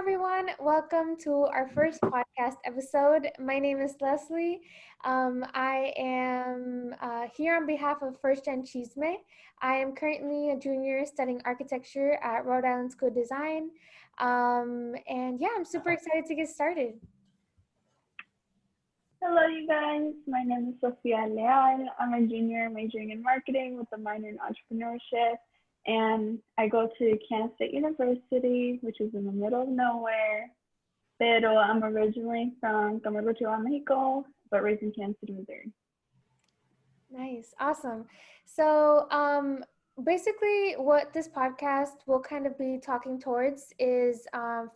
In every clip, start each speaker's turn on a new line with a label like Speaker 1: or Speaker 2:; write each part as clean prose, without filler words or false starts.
Speaker 1: everyone. Welcome to our first podcast episode. My name is Leslie. I am here on behalf of First-Gen Chisme. I am currently a junior studying architecture at Rhode Island School of Design. And yeah, I'm super excited to get started.
Speaker 2: Hello, you guys. My name is Sofia Leal. I'm a junior majoring in marketing with a minor in entrepreneurship. And I go to Kansas State University, which is in the middle of nowhere. Pero I'm originally from Camargo, Mexico, but raised in Kansas City, Missouri.
Speaker 1: Nice. Awesome. So basically what this podcast will kind of be talking towards is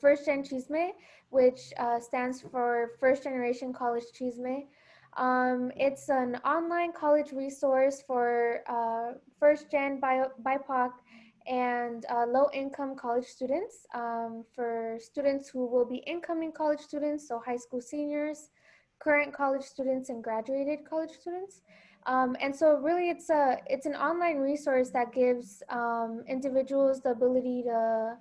Speaker 1: First-Gen Chisme, which stands for First Generation College Chisme. It's an online college resource for first-gen BIPOC and low-income college students, for students who will be incoming college students, so high school seniors, current college students, and graduated college students. And so really it's an online resource that gives individuals the ability to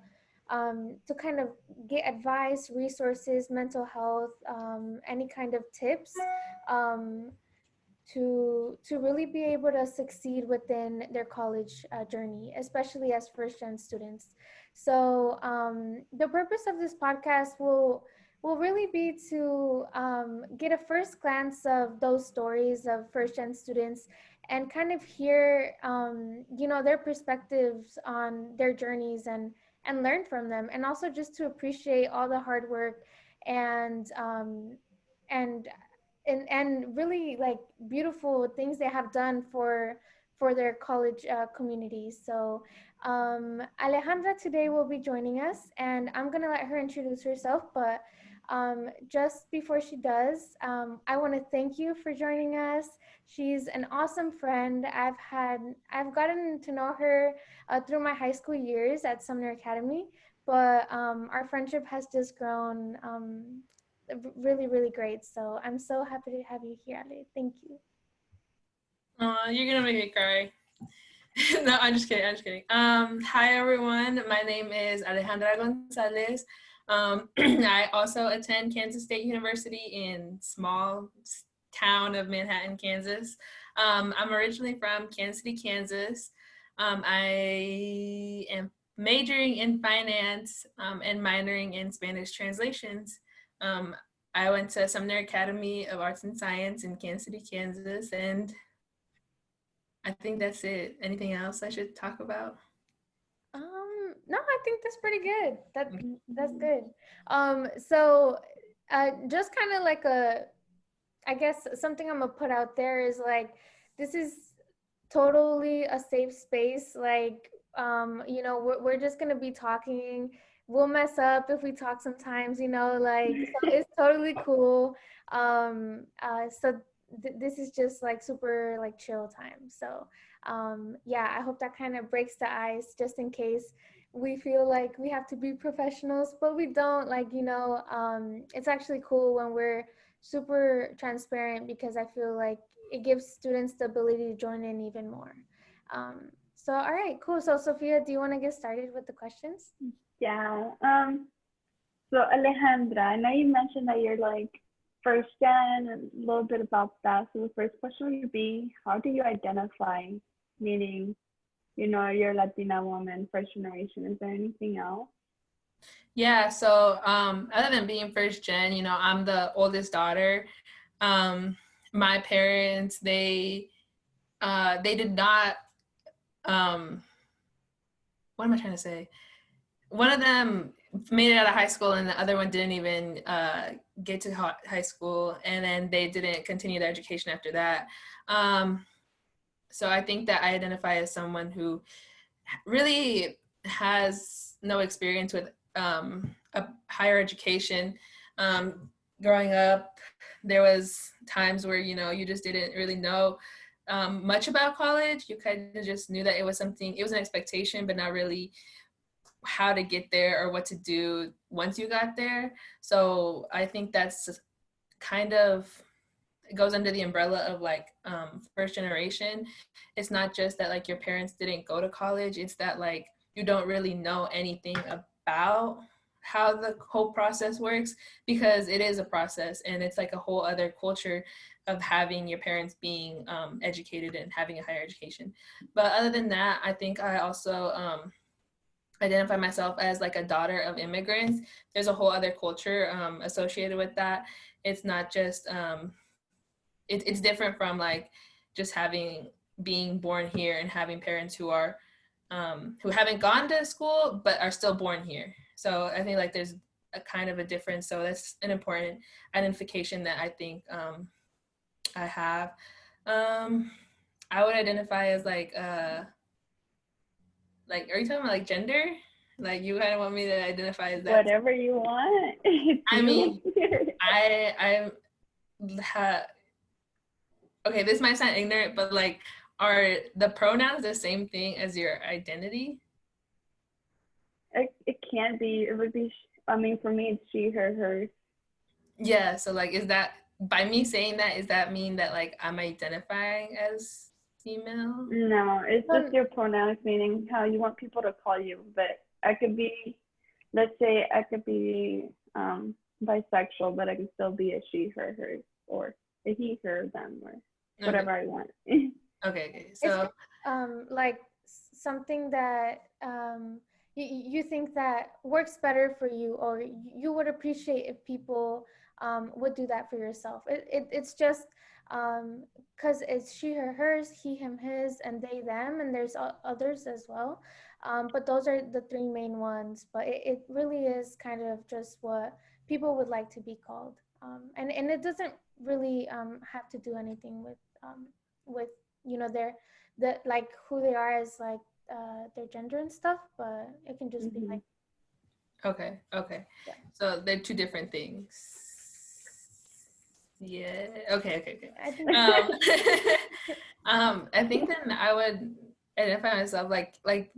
Speaker 1: kind of get advice, resources, mental health, any kind of tips to really be able to succeed within their college journey, especially as first-gen students. So the purpose of this podcast will really be to get a first glance of those stories of first-gen students and kind of hear, their perspectives on their journeys and learn from them, and also just to appreciate all the hard work and and and really like beautiful things they have done for their college communities. So Alejandra today will be joining us, and I'm gonna let her introduce herself, but just before she does, I want to thank you for joining us. She's an awesome friend. I've gotten to know her through my high school years at Sumner Academy, but our friendship has just grown really, really great. So I'm so happy to have you here, Ale. Thank you.
Speaker 3: You're gonna make me cry. No, I'm just kidding. Hi everyone. My name is Alejandra Gonzalez. I also attend Kansas State University in small town of Manhattan, Kansas. I'm originally from Kansas City, Kansas. I am majoring in finance and minoring in Spanish translations. I went to Sumner Academy of Arts and Science in Kansas City, Kansas, and I think that's it. Anything else I should talk about?
Speaker 1: No, I think that's pretty good. That's good. So just kind of like I guess something I'm gonna put out there is like, this is totally a safe space. Like, we're just gonna be talking. We'll mess up if we talk sometimes, like, so it's totally cool. So this is just like super like chill time. So yeah, I hope that kind of breaks the ice, just in case we feel like we have to be professionals, but we don't. Like, it's actually cool when we're super transparent, because I feel like it gives students the ability to join in even more. So all right, cool. So Sophia, do you want to get started with the questions?
Speaker 2: Yeah. So Alejandra, I know you mentioned that you're like first gen and a little bit about that. So the first question would be, how do you identify? Meaning, you're a Latina woman, first generation. Is there anything else?
Speaker 3: Yeah, so other than being first gen, I'm the oldest daughter. My parents, they did not, what am I trying to say? One of them made it out of high school and the other one didn't even get to high school, and then they didn't continue their education after that. So I think that I identify as someone who really has no experience with a higher education. Growing up, there was times where, you just didn't really know much about college. You kind of just knew that it was an expectation, but not really how to get there or what to do once you got there. So I think that's kind of, it goes under the umbrella of like first generation. It's not just that like your parents didn't go to college, it's that like you don't really know anything about how the whole process works, because it is a process and it's like a whole other culture of having your parents being educated and having a higher education. But other than that, I think I also identify myself as like a daughter of immigrants. There's a whole other culture associated with that. It's not just it's different from like just being born here and having parents who are who haven't gone to school but are still born here. So I think like there's a kind of a difference. So that's an important identification that I think I have. I would identify as like are you talking about like gender? Like you kind of want me to identify as that?
Speaker 2: Whatever you want.
Speaker 3: I mean, I okay, this might sound ignorant, but like, are the pronouns the same thing as your identity?
Speaker 2: It can be. It would be. I mean, for me, it's she, her, hers.
Speaker 3: Yeah. So like, is that by me saying that? Does that mean that like I'm identifying as female?
Speaker 2: No, it's just your pronouns, meaning how you want people to call you. But I could be, let's say, I could be bisexual, but I can still be a she, her, hers, or a he, her, them, or whatever I want.
Speaker 3: Okay. So,
Speaker 1: like something that you think that works better for you, or you would appreciate if people would do that for yourself. It's just because it's she, her, hers, he, him, his, and they, them, and there's others as well. But those are the three main ones. But it really is kind of just what people would like to be called. And it doesn't really have to do anything with like who they are as like their gender and stuff, but it can just be like
Speaker 3: okay.
Speaker 1: Yeah.
Speaker 3: So they're two different things. Yeah. Okay.
Speaker 1: I think
Speaker 3: I think then I would identify myself like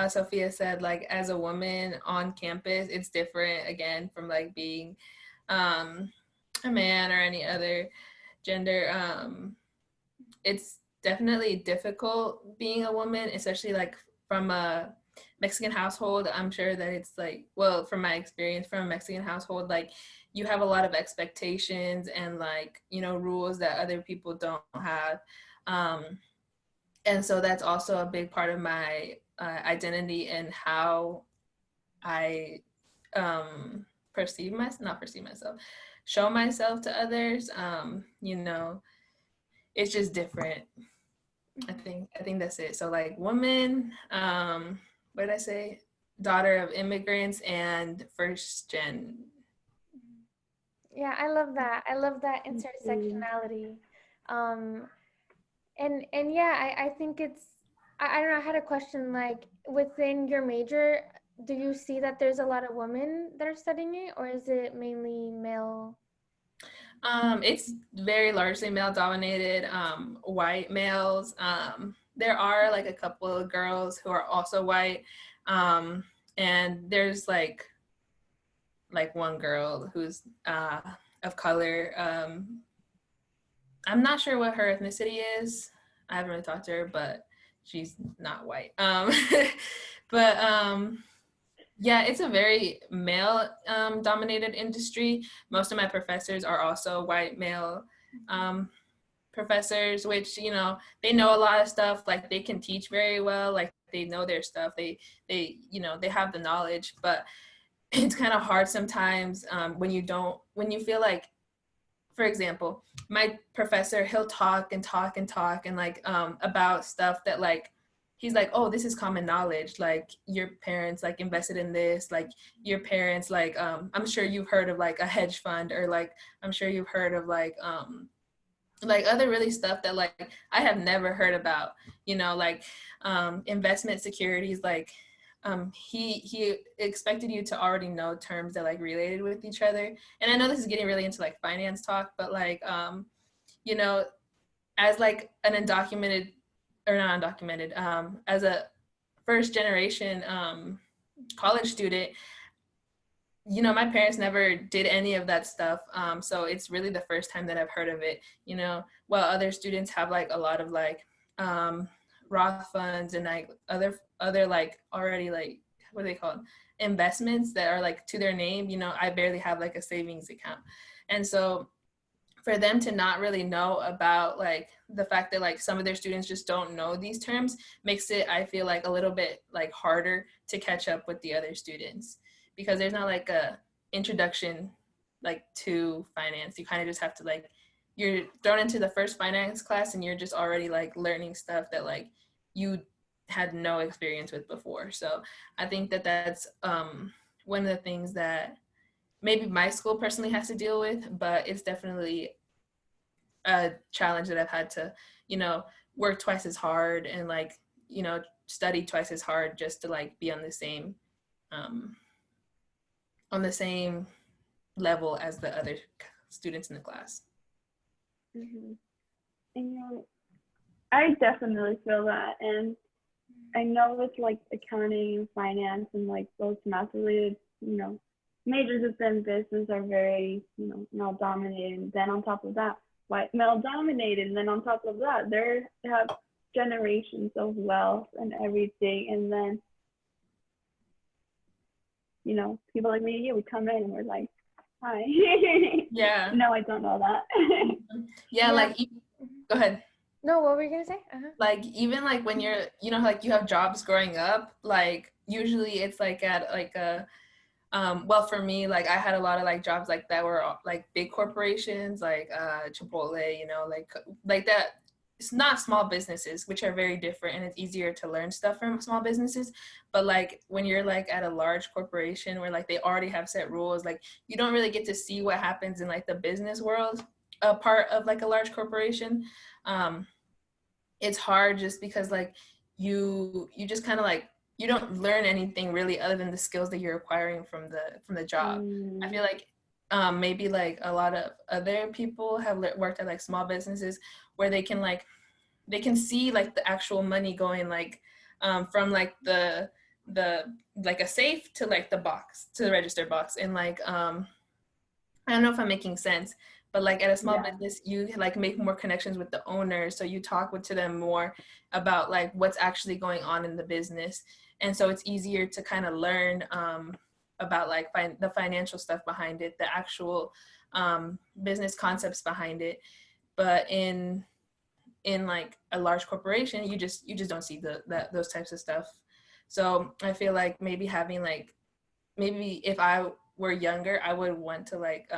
Speaker 3: Sophia said, like as a woman on campus. It's different again from like being a man or any other gender. It's definitely difficult being a woman, especially like from a Mexican household. I'm sure that it's like, well, from my experience from a Mexican household, like you have a lot of expectations and like, rules that other people don't have. And so that's also a big part of my identity and how I show myself to others. It's just different. I think that's it. So like woman, what did I say? Daughter of immigrants and first gen.
Speaker 1: Yeah, I love that. I love that intersectionality. And yeah, I think I don't know, I had a question like within your major, do you see that there's a lot of women that are studying it, or is it mainly male?
Speaker 3: It's very largely male dominated, white males. There are like a couple of girls who are also white. And there's like one girl who's of color. I'm not sure what her ethnicity is. I haven't really talked to her, but she's not white. But yeah, it's a very male dominated industry. Most of my professors are also white male professors, which, they know a lot of stuff. Like they can teach very well. Like they know their stuff. They have the knowledge, but it's kind of hard sometimes when you feel like, for example, my professor, he'll talk and talk and talk and like about stuff that like, he's like, oh, this is common knowledge. Like your parents like invested in this, like your parents, like, I'm sure you've heard of like a hedge fund, or like, I'm sure you've heard of like other really stuff that like I have never heard about, like investment securities, like he expected you to already know terms that like related with each other. And I know this is getting really into like finance talk, but like as like an undocumented or not undocumented, as a first generation college student, my parents never did any of that stuff. So it's really the first time that I've heard of it, while other students have like a lot of like Roth funds and like other like already like, what are they called? investments that are like to their name. I barely have like a savings account. And so for them to not really know about like the fact that like some of their students just don't know these terms makes it, I feel like, a little bit like harder to catch up with the other students, because there's not like a introduction like to finance. You kind of just have to like, you're thrown into the first finance class and you're just already like learning stuff that like you had no experience with before. So I think that that's one of the things that maybe my school personally has to deal with, but it's definitely a challenge that I've had to, work twice as hard and like, study twice as hard just to like be um, on the same level as the other students in the class.
Speaker 2: Mm-hmm. And I definitely feel that, and I know with like accounting and finance and like those math related, majors within business are very, male dominated. And then on top of that, white male dominated. And then on top of that, they have generations of wealth and everything. And then, people like me and you, we come in and we're like, hi.
Speaker 3: Yeah.
Speaker 2: No, I don't know that.
Speaker 3: Yeah, like, go ahead.
Speaker 1: No, what were you gonna say?
Speaker 3: Like, even like when you're, like you have jobs growing up, like usually it's like at like a, well, for me, like I had a lot of like jobs like that were like big corporations, like Chipotle, like that. It's not small businesses, which are very different, and it's easier to learn stuff from small businesses. But like when you're like at a large corporation where like they already have set rules, like you don't really get to see what happens in like the business world, a part of like a large corporation. It's hard just because like you just kind of like, you don't learn anything really other than the skills that you're acquiring from the job. I feel like maybe like a lot of other people have worked at like small businesses where they can see like the actual money going like from like the like a safe to like the box, to the register box. And like I don't know if I'm making sense, but like at a small business, you like make more connections with the owner. So you talk to them more about like what's actually going on in the business. And so it's easier to kind of learn about like the financial stuff behind it, the actual business concepts behind it. But in like a large corporation, you just don't see those types of stuff. So I feel like maybe having like, maybe if I were younger, I would want to like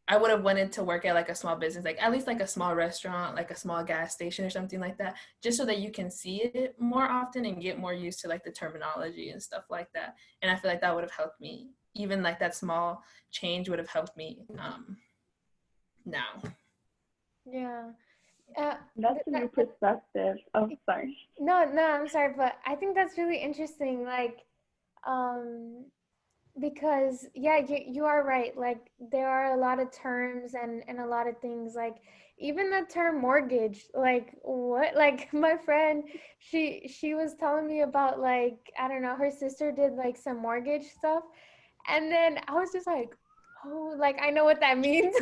Speaker 3: I would have wanted to work at like a small business, like at least like a small restaurant, like a small gas station or something like that, just so that you can see it more often and get more used to like the terminology and stuff like that. And I feel like that would have helped me. Even like that small change would have helped me now.
Speaker 1: Yeah.
Speaker 2: That's a new perspective. Oh, sorry.
Speaker 1: No, I'm sorry, but I think that's really interesting. Like, because you are right. Like there are a lot of terms and a lot of things, like even the term mortgage, like what, like my friend, she was telling me about, like, I don't know, her sister did like some mortgage stuff, and then I was just like, oh, like I know what that means.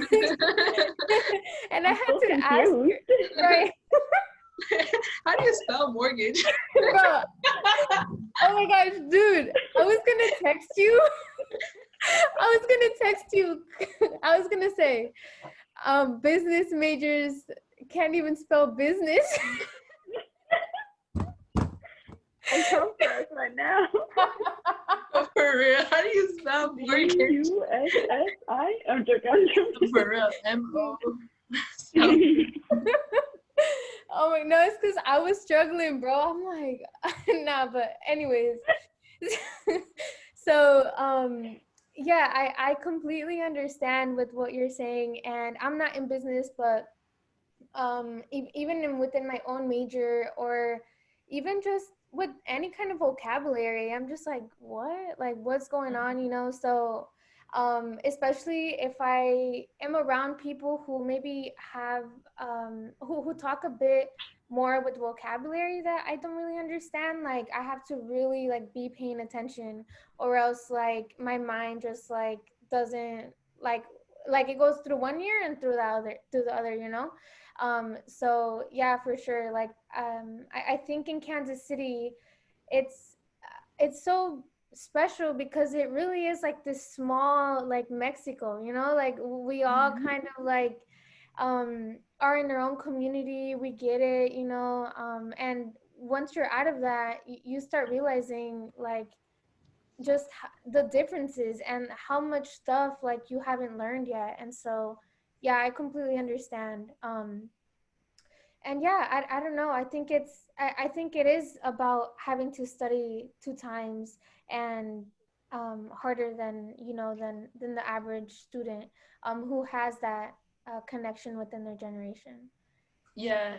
Speaker 1: And I had
Speaker 2: so
Speaker 1: to ask her, right.
Speaker 3: How do you spell mortgage?
Speaker 1: Bro, oh my gosh, dude, I was gonna text you. I was gonna say, business majors can't even spell business.
Speaker 2: I come for us right now.
Speaker 3: Oh, for real? How do you spell mortgage?
Speaker 2: USSI? I'm joking.
Speaker 3: For real, MO.
Speaker 1: Oh my, no, it's because I was struggling, bro. I'm like, nah, but anyways. So, yeah, I completely understand with what you're saying, and I'm not in business, but even within my own major, or even just with any kind of vocabulary, I'm just like, what, like what's going on, so especially if I am around people who maybe have who talk a bit more with vocabulary that I don't really understand, like I have to really like be paying attention, or else like my mind just like doesn't like it goes through one ear and through the other, so yeah, for sure. Like I think in Kansas City, it's it's so special because it really is like this small like Mexico, you know, like we all kind of like are in our own community, we get it, you know, and once you're out of that, you start realizing like just the differences and how much stuff like you haven't learned yet. And so yeah, I completely understand. And yeah, I don't know, I think I think it is about having to study 2 times and harder than, you know, than the average student who has that connection within their generation.
Speaker 3: Yeah.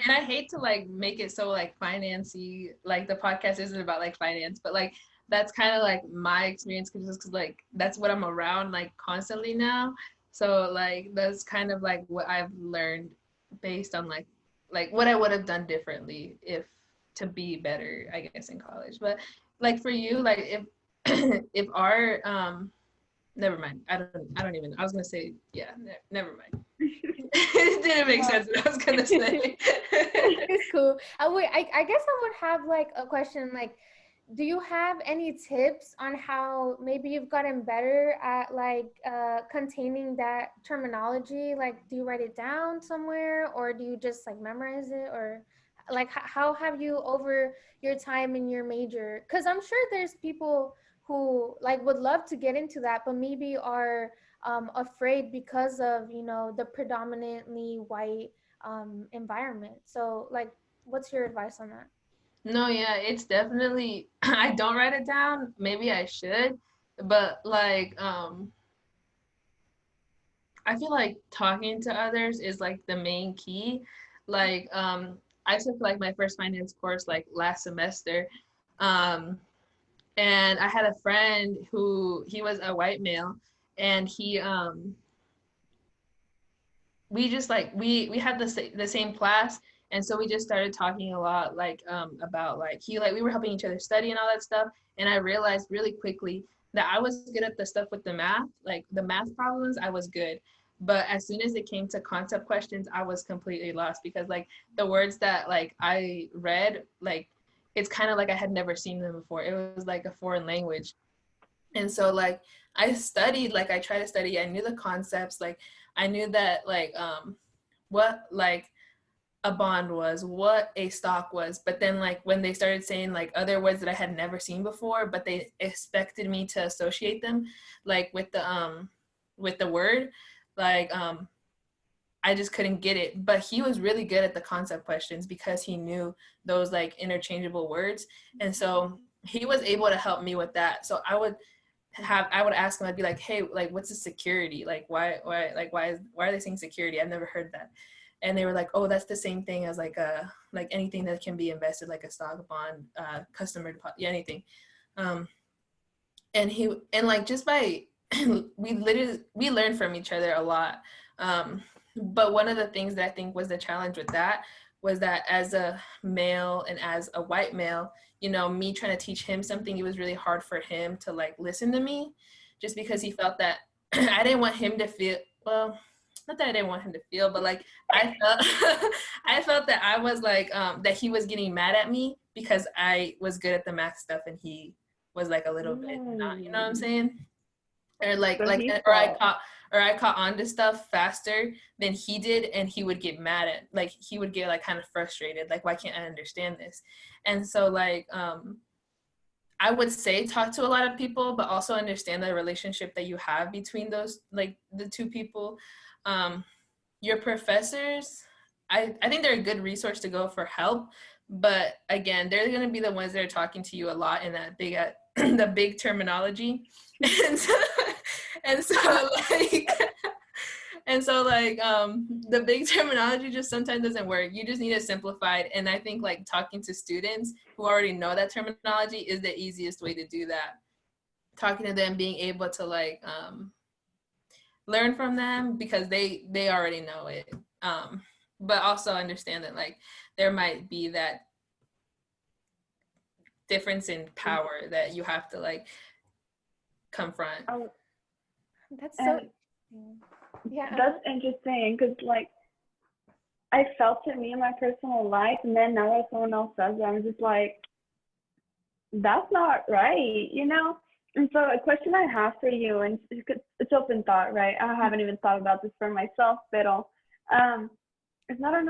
Speaker 3: And I hate to like make it so like financy, like the podcast isn't about like finance, but like that's kind of like my experience because like that's what I'm around like constantly now. So like that's kind of like what I've learned based on like what I would have done differently if to be better, I guess, in college. But like for you, like if if our never mind. I don't even I was gonna say yeah, never mind. It didn't make sense what I was gonna say.
Speaker 1: It's cool. I guess I would have like a question like, do you have any tips on how maybe you've gotten better at like containing that terminology? Like, do you write it down somewhere or do you just like memorize it, or like how have you over your time in your major? Because I'm sure there's people who like would love to get into that but maybe are afraid because of, you know, the predominantly white environment. So like, what's your advice on that?
Speaker 3: No, yeah, it's definitely I don't write it down. Maybe I should, but like I feel like talking to others is like the main key. Like I took like my first finance course like last semester. Um and I had a friend who he was a white male and he we just like we had the same class, and so we just started talking a lot like about like he like we were helping each other study and all that stuff, and I realized really quickly that I was good at the stuff with the math, like the math problems I was good, but as soon as it came to concept questions I was completely lost because like the words that like I read, like it's kind of like I had never seen them before. It was like a foreign language. And so like I studied, like I tried to study, I knew the concepts, like I knew that like what like a bond was, what a stock was, but then like when they started saying like other words that I had never seen before but they expected me to associate them like with the word, like I just couldn't get it. But he was really good at the concept questions because he knew those like interchangeable words, and so he was able to help me with that. So I would ask them, I'd be like, hey, like what's a security, like why are they saying security, I've never heard that. And they were like, oh, that's the same thing as like anything that can be invested, like a stock, bond, customer deposit, yeah, anything. um and like just by we learned from each other a lot. But one of the things that I think was the challenge with that was that as a male and as a white male, you know, me trying to teach him something, it was really hard for him to like listen to me just because he felt that I didn't want him to feel, well, not that I didn't want him to feel, but like I felt I felt that I was like that he was getting mad at me because I was good at the math stuff and he was like a little bit not, you know what I'm saying? Or
Speaker 2: So he
Speaker 3: or
Speaker 2: felt.
Speaker 3: I caught on to stuff faster than he did, and he would get mad at, like he would get like kind of frustrated, like why can't I understand this? And so like I would say talk to a lot of people, but also understand the relationship that you have between those, like the two people. um your professors, I think they're a good resource to go for help, but again, they're going to be the ones that are talking to you a lot in that big the big terminology. and so, and so like and so like the big terminology just sometimes doesn't work. You just need it simplified, and I think like talking to students who already know that terminology is the easiest way to do that. Talking to them, being able to like learn from them because they already know it. But also understand that like there might be that difference in power that you have to like confront.
Speaker 2: Oh,
Speaker 1: That's so
Speaker 2: and
Speaker 1: interesting. Yeah.
Speaker 2: that's interesting because, like, I felt it me in my personal life, and then now that someone else says it, I'm just like, that's not right, you know? And so a question I have for you, and it's open thought, right? I haven't even thought about this for myself, pero it's not on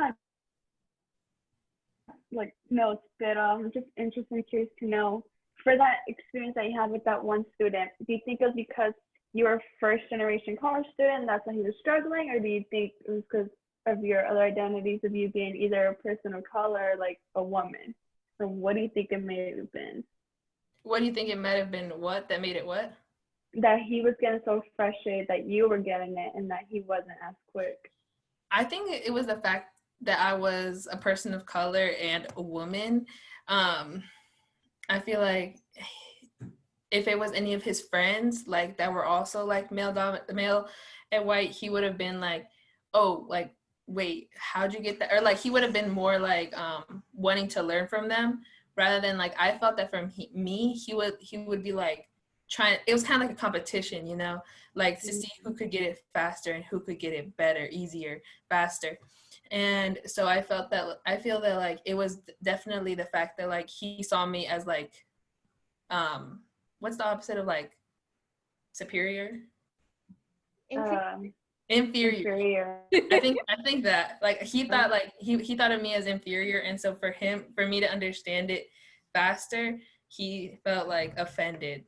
Speaker 2: like notes, but I'm just interested and curious to know, for that experience that you had with that one student, do you think it was because you were a first generation college student, that's why he was struggling, or do you think it was because of your other identities of you being either a person of color or like a woman? So what do you think it may have been?
Speaker 3: What do you think it might have been? What that made it what?
Speaker 2: That he was getting so frustrated that you were getting it and that he wasn't as quick.
Speaker 3: I think it was the fact that I was a person of color and a woman. I feel like if it was any of his friends like that were also like male and white, he would have been like, oh, like, wait, how'd you get that? Or like he would have been more like wanting to learn from them rather than like I felt that from me he would be like trying. It was kind of like a competition, you know, like to see who could get it faster and who could get it better, easier, faster. And so I feel that like it was definitely the fact that like he saw me as like what's the opposite of like superior? Inferior.
Speaker 2: Inferior.
Speaker 3: I think that like he thought like he thought of me as inferior, and so for me to understand it faster, he felt like offended.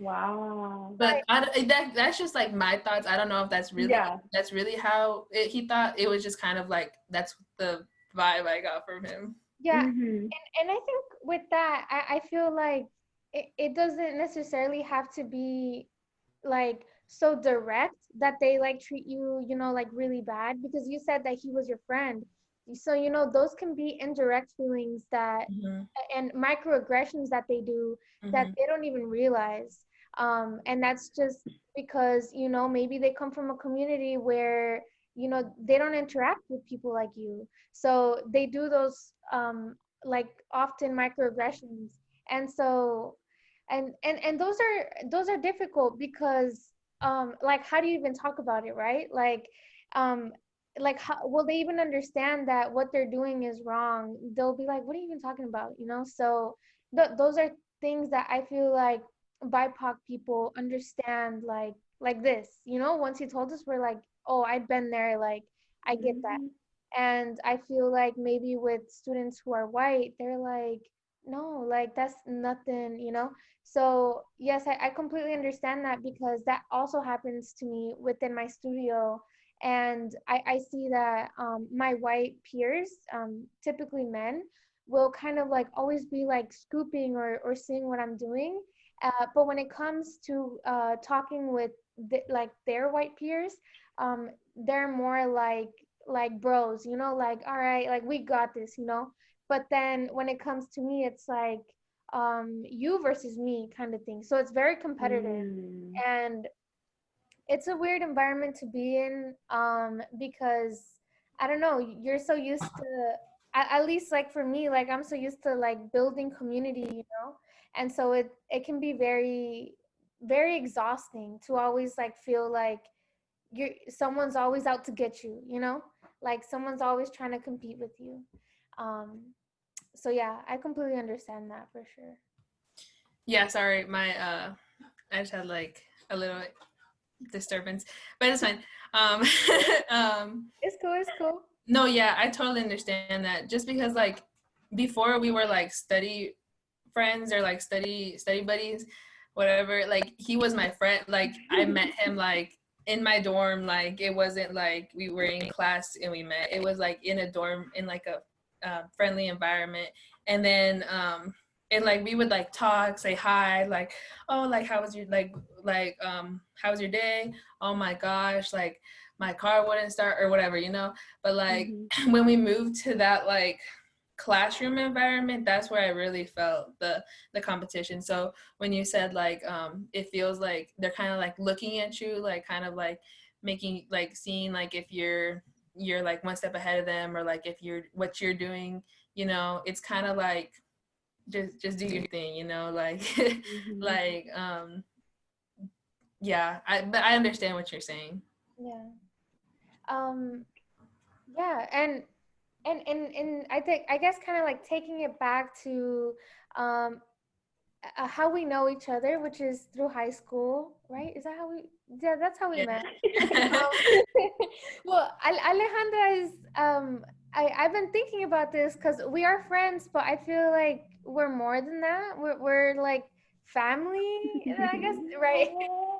Speaker 2: Wow.
Speaker 3: But that's just like my thoughts. I don't know if that's really how he thought. It was just kind of like that's the vibe I got from him.
Speaker 1: Yeah. And I think with that, I feel like it doesn't necessarily have to be like so direct that they like treat you, you know, like really bad, because you said that he was your friend. So, you know, those can be indirect feelings that and microaggressions that they do that they don't even realize. And that's just because, you know, maybe they come from a community where, you know, they don't interact with people like you. So they do those like often microaggressions. And so and those are difficult because like how do you even talk about it, right? Um like how will they even understand that what they're doing is wrong? They'll be like, what are you even talking about, you know? So those are things that I feel like BIPOC people understand, like this, you know. Once he told us, we're like, oh, I've been there, like I get that. And I feel like maybe with students who are white, they're like, no, like that's nothing, you know. So yes, I completely understand that, because that also happens to me within my studio. And I see that my white peers, typically men, will kind of like always be like scooping or seeing what I'm doing. But when it comes to talking with like their white peers, they're more like bros, you know, like, all right, like we got this, you know. But then when it comes to me, it's like you versus me kind of thing. So it's very competitive. And it's a weird environment to be in, because I don't know, you're so used to, at least like for me, like I'm so used to like building community, you know. And so it can be very very exhausting to always like feel like someone's always out to get you, you know, like someone's always trying to compete with you. um so yeah, I completely understand that for sure.
Speaker 3: Yeah, sorry, my I just had like a little disturbance, but it's fine.
Speaker 1: It's cool, it's cool.
Speaker 3: No, yeah, I totally understand that. Just because like before we were like study friends or like study buddies, whatever, like he was my friend. Like I met him like in my dorm. Like it wasn't like we were in class and we met. It was like in a dorm in like a friendly environment. And then and like we would like talk, say hi, like, oh, like how was your how was your day? Oh my gosh, like my car wouldn't start or whatever, you know. But like when we moved to that like classroom environment, that's where I really felt the competition. So when you said like it feels like they're kind of like looking at you, like kind of like making like seeing like if you're like one step ahead of them, or like if you're what you're doing, you know, it's kind of like just do your thing, you know, like like yeah, but I understand what you're saying.
Speaker 1: Yeah. Yeah, and I think, I guess, kind of like taking it back to how we know each other, which is through high school, right? Is that how we? Yeah, that's how we
Speaker 3: Yeah.
Speaker 1: met. Well, Alejandra is. I've been thinking about this because we are friends, but I feel like we're more than that. We're like family, I guess, right?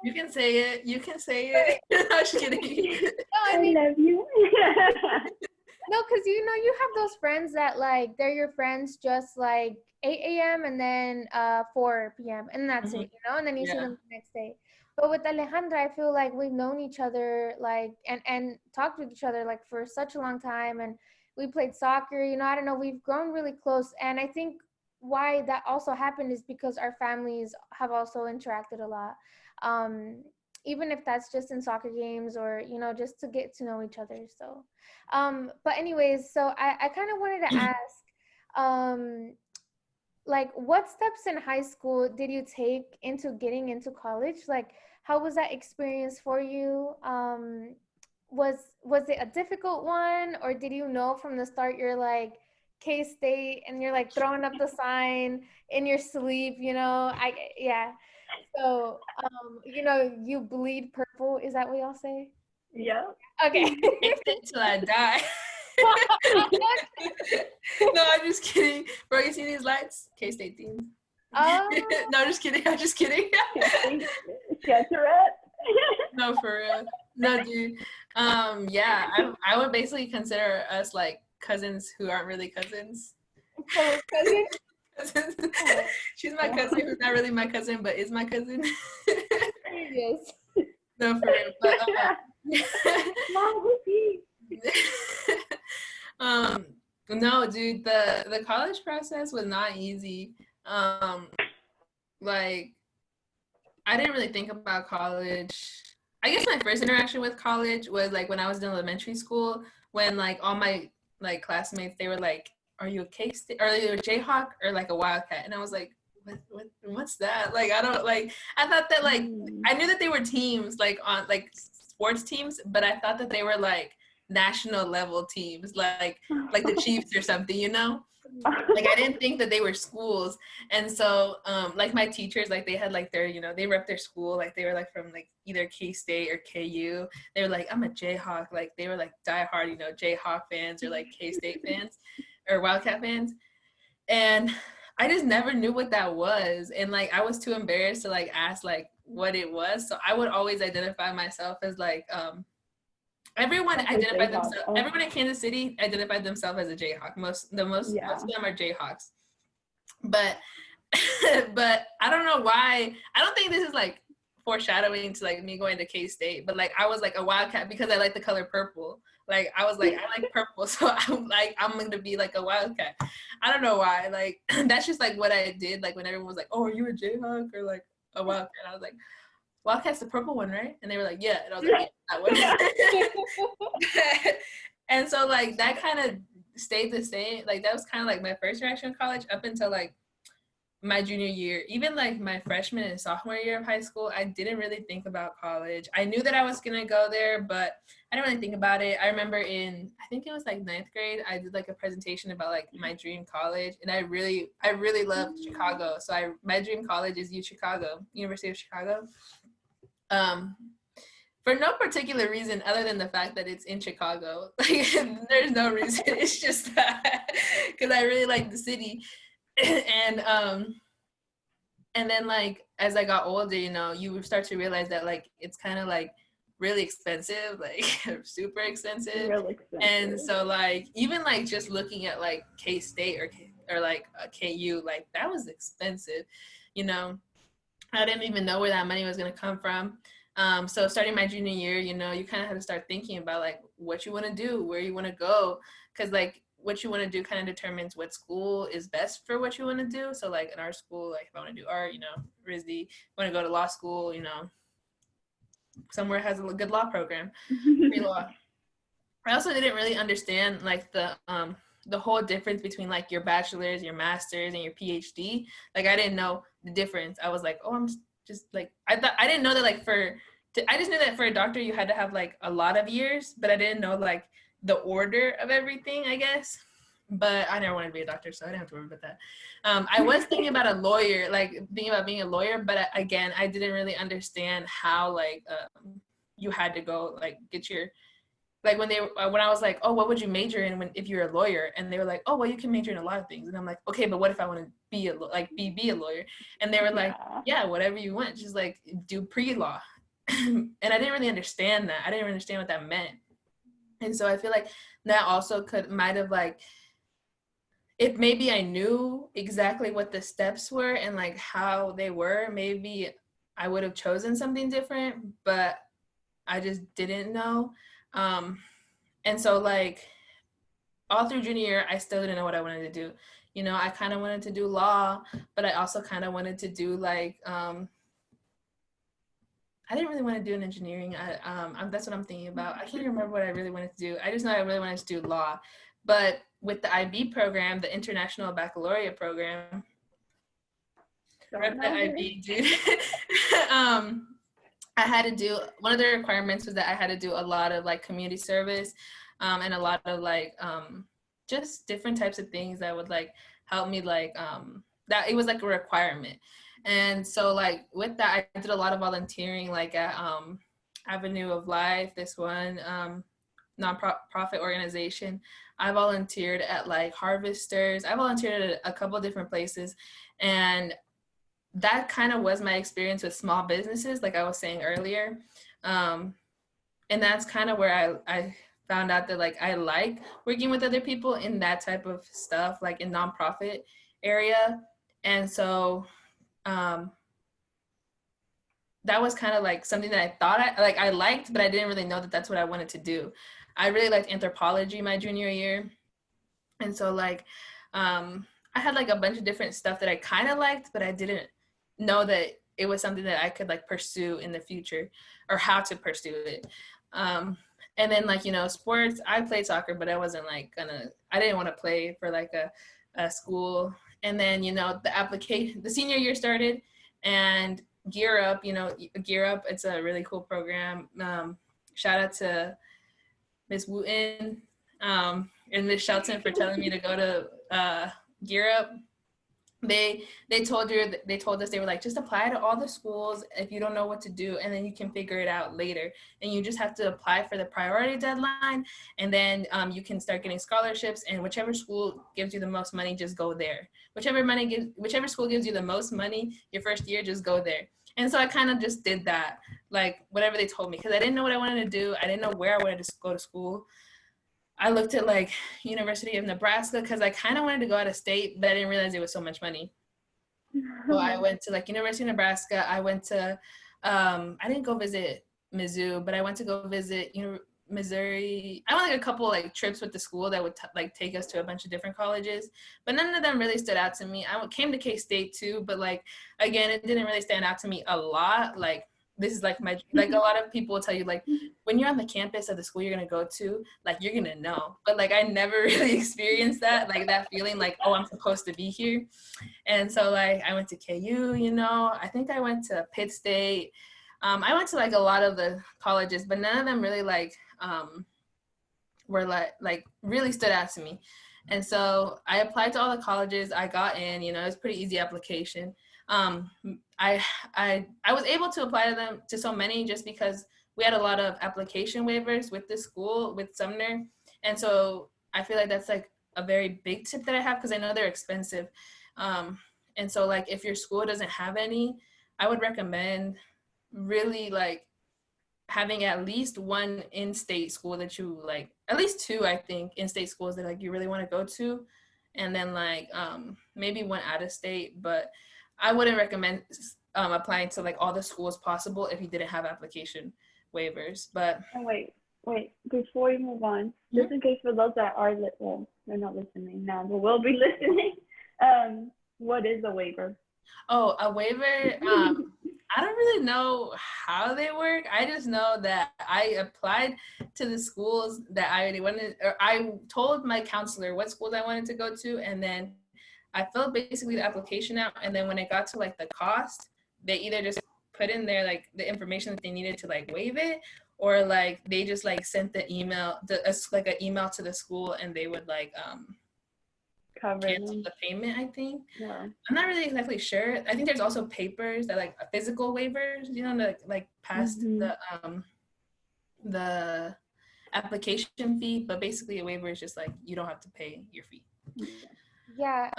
Speaker 3: You can say it. You can say it. I'm just kidding.
Speaker 1: No, I
Speaker 2: I
Speaker 1: mean,
Speaker 2: love you.
Speaker 1: no, because you have those friends that like they're your friends just like 8 a.m. and then 4 p.m. and that's
Speaker 3: Mhm.
Speaker 1: it, and then you see
Speaker 3: Yeah.
Speaker 1: them the next day. But with Alejandra, I feel like we've known each other like and talked with each other like for such a long time, and we played soccer. I don't know, we've grown really close, and I think why that also happened is because our families have also interacted a lot. Um, Even if that's just in soccer games or just to get to know each other. So but anyways, so I kind of wanted to ask, um, like, what steps in high school did you take into getting into college? Like, how was that experience for you? Was it a difficult one, or did you know from the start you're like K-State and you're like throwing up the sign in your sleep? Yeah. So you bleed purple. Is that what y'all say?
Speaker 2: Yep.
Speaker 1: Okay.
Speaker 3: K-State till I die. No, I'm just kidding. Bro, you see these lights? K-State themes.
Speaker 1: Oh,
Speaker 3: No, just kidding. I'm just kidding.
Speaker 2: Get to it.
Speaker 3: No, for real. No, dude. Yeah, I would basically consider us like cousins who aren't really cousins.
Speaker 1: so cousin.
Speaker 3: Cousins.
Speaker 1: Oh,
Speaker 3: She's my cousin who's not really my cousin, but is my cousin.
Speaker 1: yes.
Speaker 3: No, for real. But
Speaker 2: Mom, whoopee.
Speaker 3: um, no, dude, the college process was not easy. Like I didn't really think about college. I guess my first interaction with college was like when I was in elementary school, when like all my like classmates, they were like, "Are you a K-State? Are you a Jayhawk or like a Wildcat?" And I was like, what's that? Like I don't like. I thought that like I knew that they were teams like on like sports teams, but I thought that they were like national level teams, like the Chiefs or something. Like I didn't think that they were schools. And so like my teachers, like they had like their, they rep their school, like they were like from like either K-State or KU. They were like, I'm a Jayhawk. Like they were like diehard, Jayhawk fans or like K-State fans or Wildcat fans. And I just never knew what that was. And like I was too embarrassed to like ask like what it was. So I would always identify myself as like everyone identified themselves. Everyone in Kansas City identified themselves as a Jayhawk. Most of them are Jayhawks. But but I don't know why. I don't think this is like foreshadowing to like me going to K-State. But like I was like a Wildcat because I like the color purple. Like I was like I like purple, so I'm gonna be like a Wildcat. I don't know why. Like that's just like what I did. Like when everyone was like, "Oh, are you a Jayhawk or like a Wildcat?" I was like, Wildcat's the purple one, right? And they were like, yeah. And I was like, yeah, that one. And so like that kind of stayed the same. Like that was kind of like my first interaction with college up until like my junior year. Even like my freshman and sophomore year of high school, I didn't really think about college. I knew that I was gonna go there, but I didn't really think about it. I remember I think it was like 9th grade, I did like a presentation about like my dream college, and I really loved Chicago. So my dream college is University of Chicago. For no particular reason other than the fact that it's in Chicago. Like there's no reason. It's just that because I really like the city. And then like as I got older, you start to realize that like it's kind of like really expensive, like super expensive.
Speaker 2: Real expensive.
Speaker 3: And so like even like just looking at like K-State or like a KU, like that was expensive. I didn't even know where that money was going to come from. So starting my junior year, you kind of have to start thinking about like what you want to do, where you want to go, because like what you want to do kind of determines what school is best for what you want to do. So like in our school, like if I want to do art, RISD, want to go to law school, somewhere has a good law program, free law. I also didn't really understand like the whole difference between like your bachelor's, your master's, and your PhD. Like I didn't know the difference. I was like, oh, I'm just like I didn't know that like I just knew that for a doctor you had to have like a lot of years, but I didn't know like the order of everything, I guess. but I never wanted to be a doctor, so I didn't have to worry about that. I was thinking about a lawyer, like thinking about being a lawyer, but again, I didn't really understand how like you had to go like get your, like when I was like, oh, what would you major in if you're a lawyer? And they were like, oh, well, you can major in a lot of things. And I'm like, okay, but what if I want to be a lawyer? And they were like, yeah, whatever you want. Just like do pre-law. And I didn't really understand that. I didn't understand what that meant. And so I feel like that also might have like, if maybe I knew exactly what the steps were and like how they were, maybe I would have chosen something different, but I just didn't know. And so like all through junior year, I still didn't know what I wanted to do. You know, I kind of wanted to do law, but I also kind of wanted to do like, I didn't really want to do an engineering. That's what I'm thinking about. I can't remember what I really wanted to do. I just know I really wanted to do law. But with the IB program, the International Baccalaureate program, the IB, dude. I had to do, one of the requirements was that I had to do a lot of like community service and a lot of like just different types of things that would like help me like that it was like a requirement. And so like with that, I did a lot of volunteering like at Avenue of Life, this one nonprofit organization. I volunteered at like Harvesters. I volunteered at a couple of different places, and that kind of was my experience with small businesses, like I was saying earlier. And that's kind of where I found out that like I like working with other people in that type of stuff, like in nonprofit area. And so that was kind of like something that I thought I liked, but I didn't really know that that's what I wanted to do. I really liked anthropology my junior year. And so like I had like a bunch of different stuff that I kind of liked, but I didn't know that it was something that I could like pursue in the future or how to pursue it. And then like, you know, sports, I played soccer, but I wasn't like I didn't want to play for like a school. And then, you know, the senior year started, and Gear Up, it's a really cool program. Shout out to Miss Wooten and Miss Shelton for telling me to go to Gear Up. They told us, they were like, just apply to all the schools if you don't know what to do, and then you can figure it out later. And you just have to apply for the priority deadline, and then you can start getting scholarships, and whichever school gives you the most money, just go there. Whichever school gives you the most money your first year, just go there. And so I kind of just did that, like whatever they told me, because I didn't know what I wanted to do. I didn't know where I wanted to go to school. I looked at like University of Nebraska because I kind of wanted to go out of state, but I didn't realize it was so much money. So I went to like University of Nebraska. I went to, I didn't go visit Mizzou, but I went to go visit Missouri. I went like a couple like trips with the school that would like take us to a bunch of different colleges, but none of them really stood out to me. I came to K-State too, but like, again, it didn't really stand out to me a lot. Like, this is like like a lot of people will tell you, like, when you're on the campus of the school you're going to go to, like, you're going to know. But like, I never really experienced that, like that feeling like, oh, I'm supposed to be here. And so like, I went to KU, you know, I think I went to Pitt State. I went to like a lot of the colleges, but none of them really like were like really stood out to me. And so I applied to all the colleges. I got in, you know, it was a pretty easy application. I was able to apply to them, to so many, just because we had a lot of application waivers with the school, with Sumner. And so I feel like that's like a very big tip that I have, because I know they're expensive. And so like, if your school doesn't have any, I would recommend really like having at least one in-state school that you like, at least two, I think, in-state schools that like you really want to go to, and then like maybe one out of state. But I wouldn't recommend applying to like all the schools possible if you didn't have application waivers. But
Speaker 2: wait, before you move on, just in case for those that are they're not listening now, but will be listening, what is a waiver?
Speaker 3: Oh, a waiver, I don't really know how they work. I just know that I applied to the schools that I already wanted, or I told my counselor what schools I wanted to go to, and then I filled basically the application out. And then when it got to like the cost, they either just put in there like the information that they needed to like waive it, or like they just like sent the email, like an email to the school, and they would like cancel the payment, I think.
Speaker 2: Yeah.
Speaker 3: I'm not really exactly sure. I think there's also papers that like physical waivers, you know, that like past the application fee, but basically a waiver is just like you don't have to pay your fee.
Speaker 1: Yeah.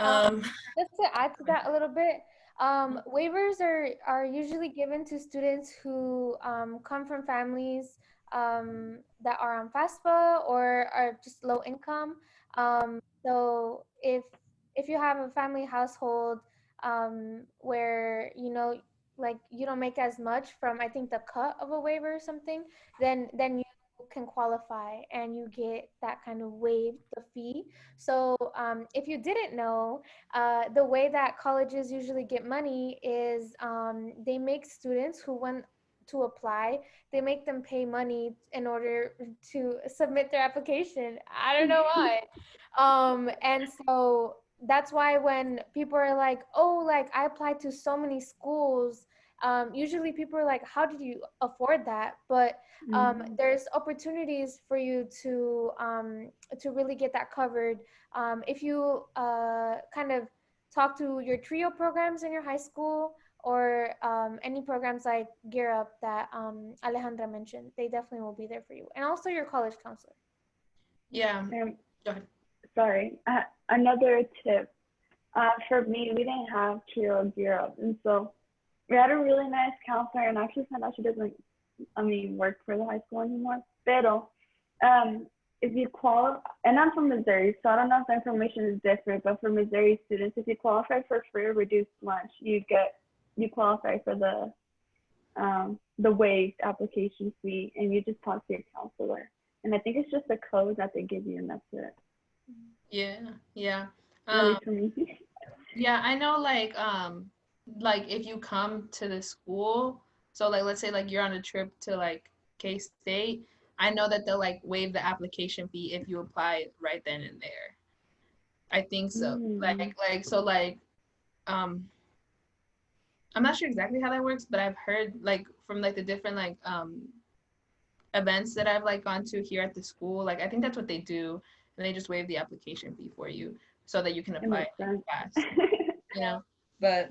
Speaker 1: Just to add to that a little bit, waivers are usually given to students who come from families that are on FAFSA or are just low income. So if you have a family household where like you don't make as much from, I think, the cut of a waiver or something, then you can qualify and you get that kind of waived the fee. So if you didn't know, the way that colleges usually get money is they make students who want to apply, they make them pay money in order to submit their application. I don't know why. And so that's why when people are like, oh, like I applied to so many schools, usually people are like, how did you afford that? But there's opportunities for you to really get that covered. If you kind of talk to your trio programs in your high school, or any programs like Gear Up that Alejandra mentioned, they definitely will be there for you. And also your college counselor.
Speaker 3: Yeah. Go ahead.
Speaker 2: Sorry. Another tip. For me, we didn't have trio Gear Up. And so we had a really nice counselor, and I actually found out she doesn't, work for the high school anymore. Pero, if you qualify, and I'm from Missouri, so I don't know if the information is different, but for Missouri students, if you qualify for free or reduced lunch, you qualify for the waived application fee, and you just talk to your counselor. And I think it's just a code that they give you, and that's it.
Speaker 3: Yeah.
Speaker 2: At least for me.
Speaker 3: Yeah, I know, like if you come to the school, so like let's say like you're on a trip to like K-State, I know that they'll like waive the application fee if you apply right then and there. I think so. I'm not sure exactly how that works, but I've heard like from like the different like events that I've like gone to here at the school, like I think that's what they do, and they just waive the application fee for you so that you can apply fast. You know, but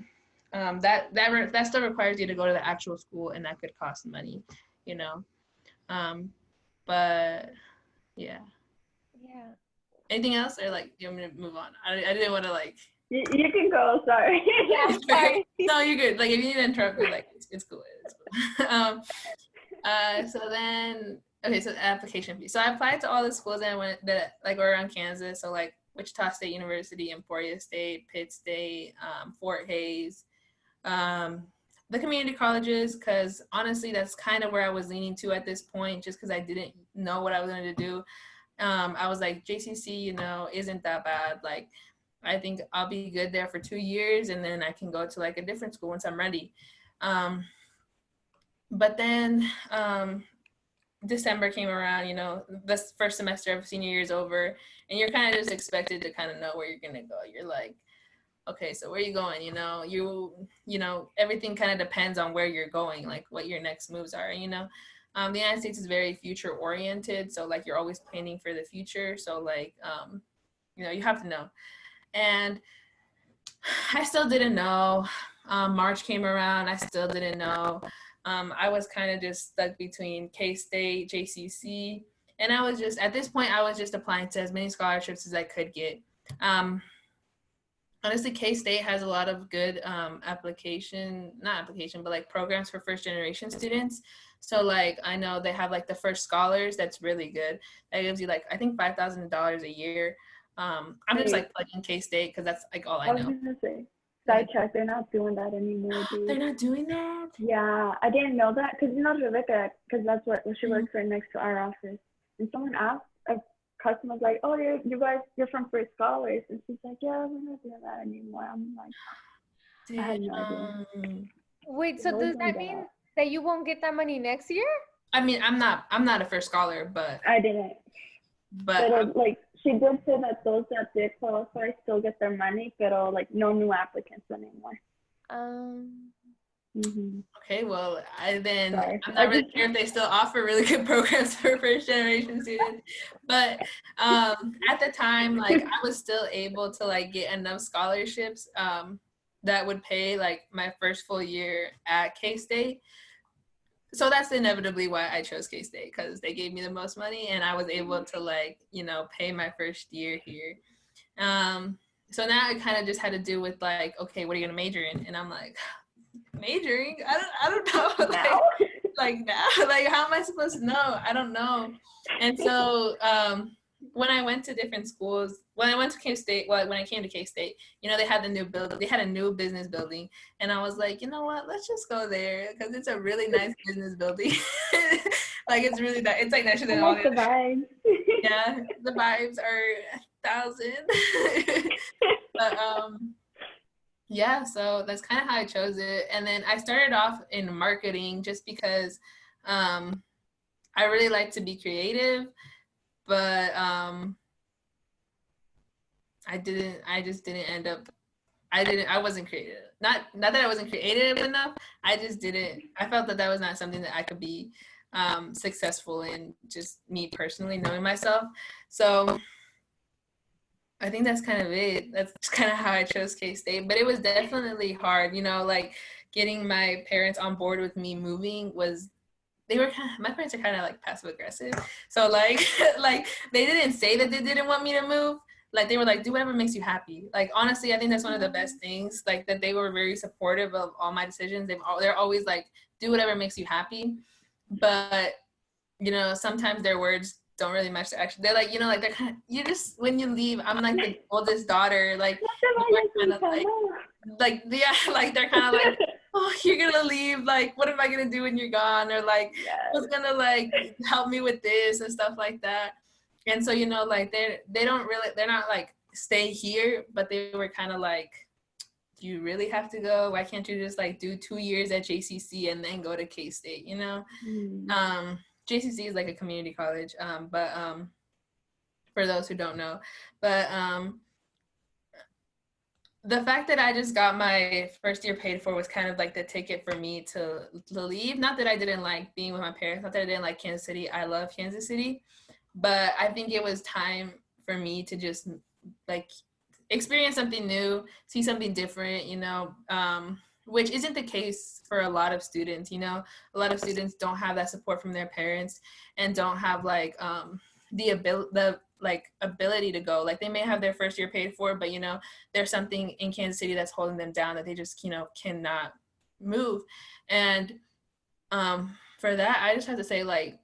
Speaker 3: that still requires you to go to the actual school, and that could cost money, you know. But yeah. Anything else, or like you want me to move on? I didn't want to like.
Speaker 2: You can go. Sorry.
Speaker 1: Yeah, sorry.
Speaker 3: No, you're good. Like if you need to interrupt me, like it's cool. It's cool. So then, okay, so the application fee. So I applied to all the schools that I went that like were around Kansas. So like Wichita State University, Emporia State, Pitt State, Fort Hays, the community colleges, because honestly, that's kind of where I was leaning to at this point, just because I didn't know what I was going to do. I was like, JCC, you know, isn't that bad. Like, I think I'll be good there for 2 years, and then I can go to like a different school once I'm ready. But then December came around, you know, this first semester of senior year is over, and you're kind of just expected to kind of know where you're going to go. You're like, okay, so where are you going? You know, everything kind of depends on where you're going, like what your next moves are, you know. The United States is very future oriented. So like, you're always planning for the future. So like, you know, you have to know. And I still didn't know. March came around, I still didn't know. I was kind of just stuck between K-State, JCC. And I was just, at this point, I was just applying to as many scholarships as I could get. Honestly, K-State has a lot of good but like programs for first generation students. So like, I know they have like the First Scholars, that's really good. That gives you like, I think $5,000 a year. I'm just like plugging K-State because that's like all I know.
Speaker 2: I was gonna say, sidetrack, they're not doing that anymore, dude.
Speaker 3: They're not doing that?
Speaker 2: Yeah, I didn't know that because you know Rebecca, because that's what she works right next to our office. And someone asked, a customer was like, "Oh, you're from First Scholars," and she's like, "Yeah, we're not doing that anymore." I'm like, I had no idea.
Speaker 1: Wait, so does that mean that you won't get that money next year?
Speaker 3: I mean, I'm not a First Scholar, but
Speaker 2: I didn't. But like, she did say that those that did qualify still get their money, but like no new applicants anymore. Mm-hmm.
Speaker 3: Okay, well, I'm
Speaker 2: Sorry.
Speaker 3: not really sure if they still offer really good programs for first generation students, but at the time, like, I was still able to like get enough scholarships that would pay like my first full year at K-State. So that's inevitably why I chose K-State, because they gave me the most money and I was able to like, you know, pay my first year here. So now it kind of just had to do with like, okay, what are you gonna major in? And I'm like, majoring? I don't know.
Speaker 2: Now?
Speaker 3: like now, like how am I supposed to know? I don't know. And so when I went to different schools, when I went to K-State, well, when I came to K-State, you know, they had the new building, they had a new business building, and I was like, you know what, let's just go there because it's a really nice business building. Like it's really that, it's like nicer
Speaker 2: I
Speaker 3: than all
Speaker 2: like
Speaker 3: the
Speaker 2: the
Speaker 3: other.
Speaker 2: vibes.
Speaker 3: Yeah, the vibes are 1,000. But yeah, so that's kind of how I chose it. And then I started off in marketing just because I really like to be creative, but I just didn't end up, I wasn't creative. Not that I wasn't creative enough. I felt that that was not something that I could be successful in, just me personally knowing myself. So I think that's kind of it. That's kind of how I chose K-State. But it was definitely hard, you know, like getting my parents on board with me moving was, my parents are kind of like passive aggressive. So like, like they didn't say that they didn't want me to move. Like they were like, do whatever makes you happy. Like, honestly, I think that's one of the best things, like that they were very supportive of all my decisions. They're always like, do whatever makes you happy. But you know, sometimes their words don't really match the action. They're like, you know, like they're kind of, you just, when you leave, I'm like the oldest daughter, like, kind of like, yeah, like they're kind of like, oh, you're gonna leave, like, what am I gonna do when you're gone? Or like,
Speaker 2: Yes.
Speaker 3: who's gonna like help me with this and stuff like that. And so, you know, like they're not like stay here, but they were kind of like, do you really have to go? Why can't you just like do 2 years at JCC and then go to K-State, you know? JCC is like a community college, but for those who don't know, but the fact that I just got my first year paid for was kind of like the ticket for me to leave. Not that I didn't like being with my parents, not that I didn't like Kansas City. I love Kansas City, but I think it was time for me to just like experience something new, see something different, you know, which isn't the case for a lot of students. You know, a lot of students don't have that support from their parents and don't have like the ability to go. Like they may have their first year paid for, but you know, there's something in Kansas City that's holding them down that they just, you know, cannot move. And for that, I just have to say, like,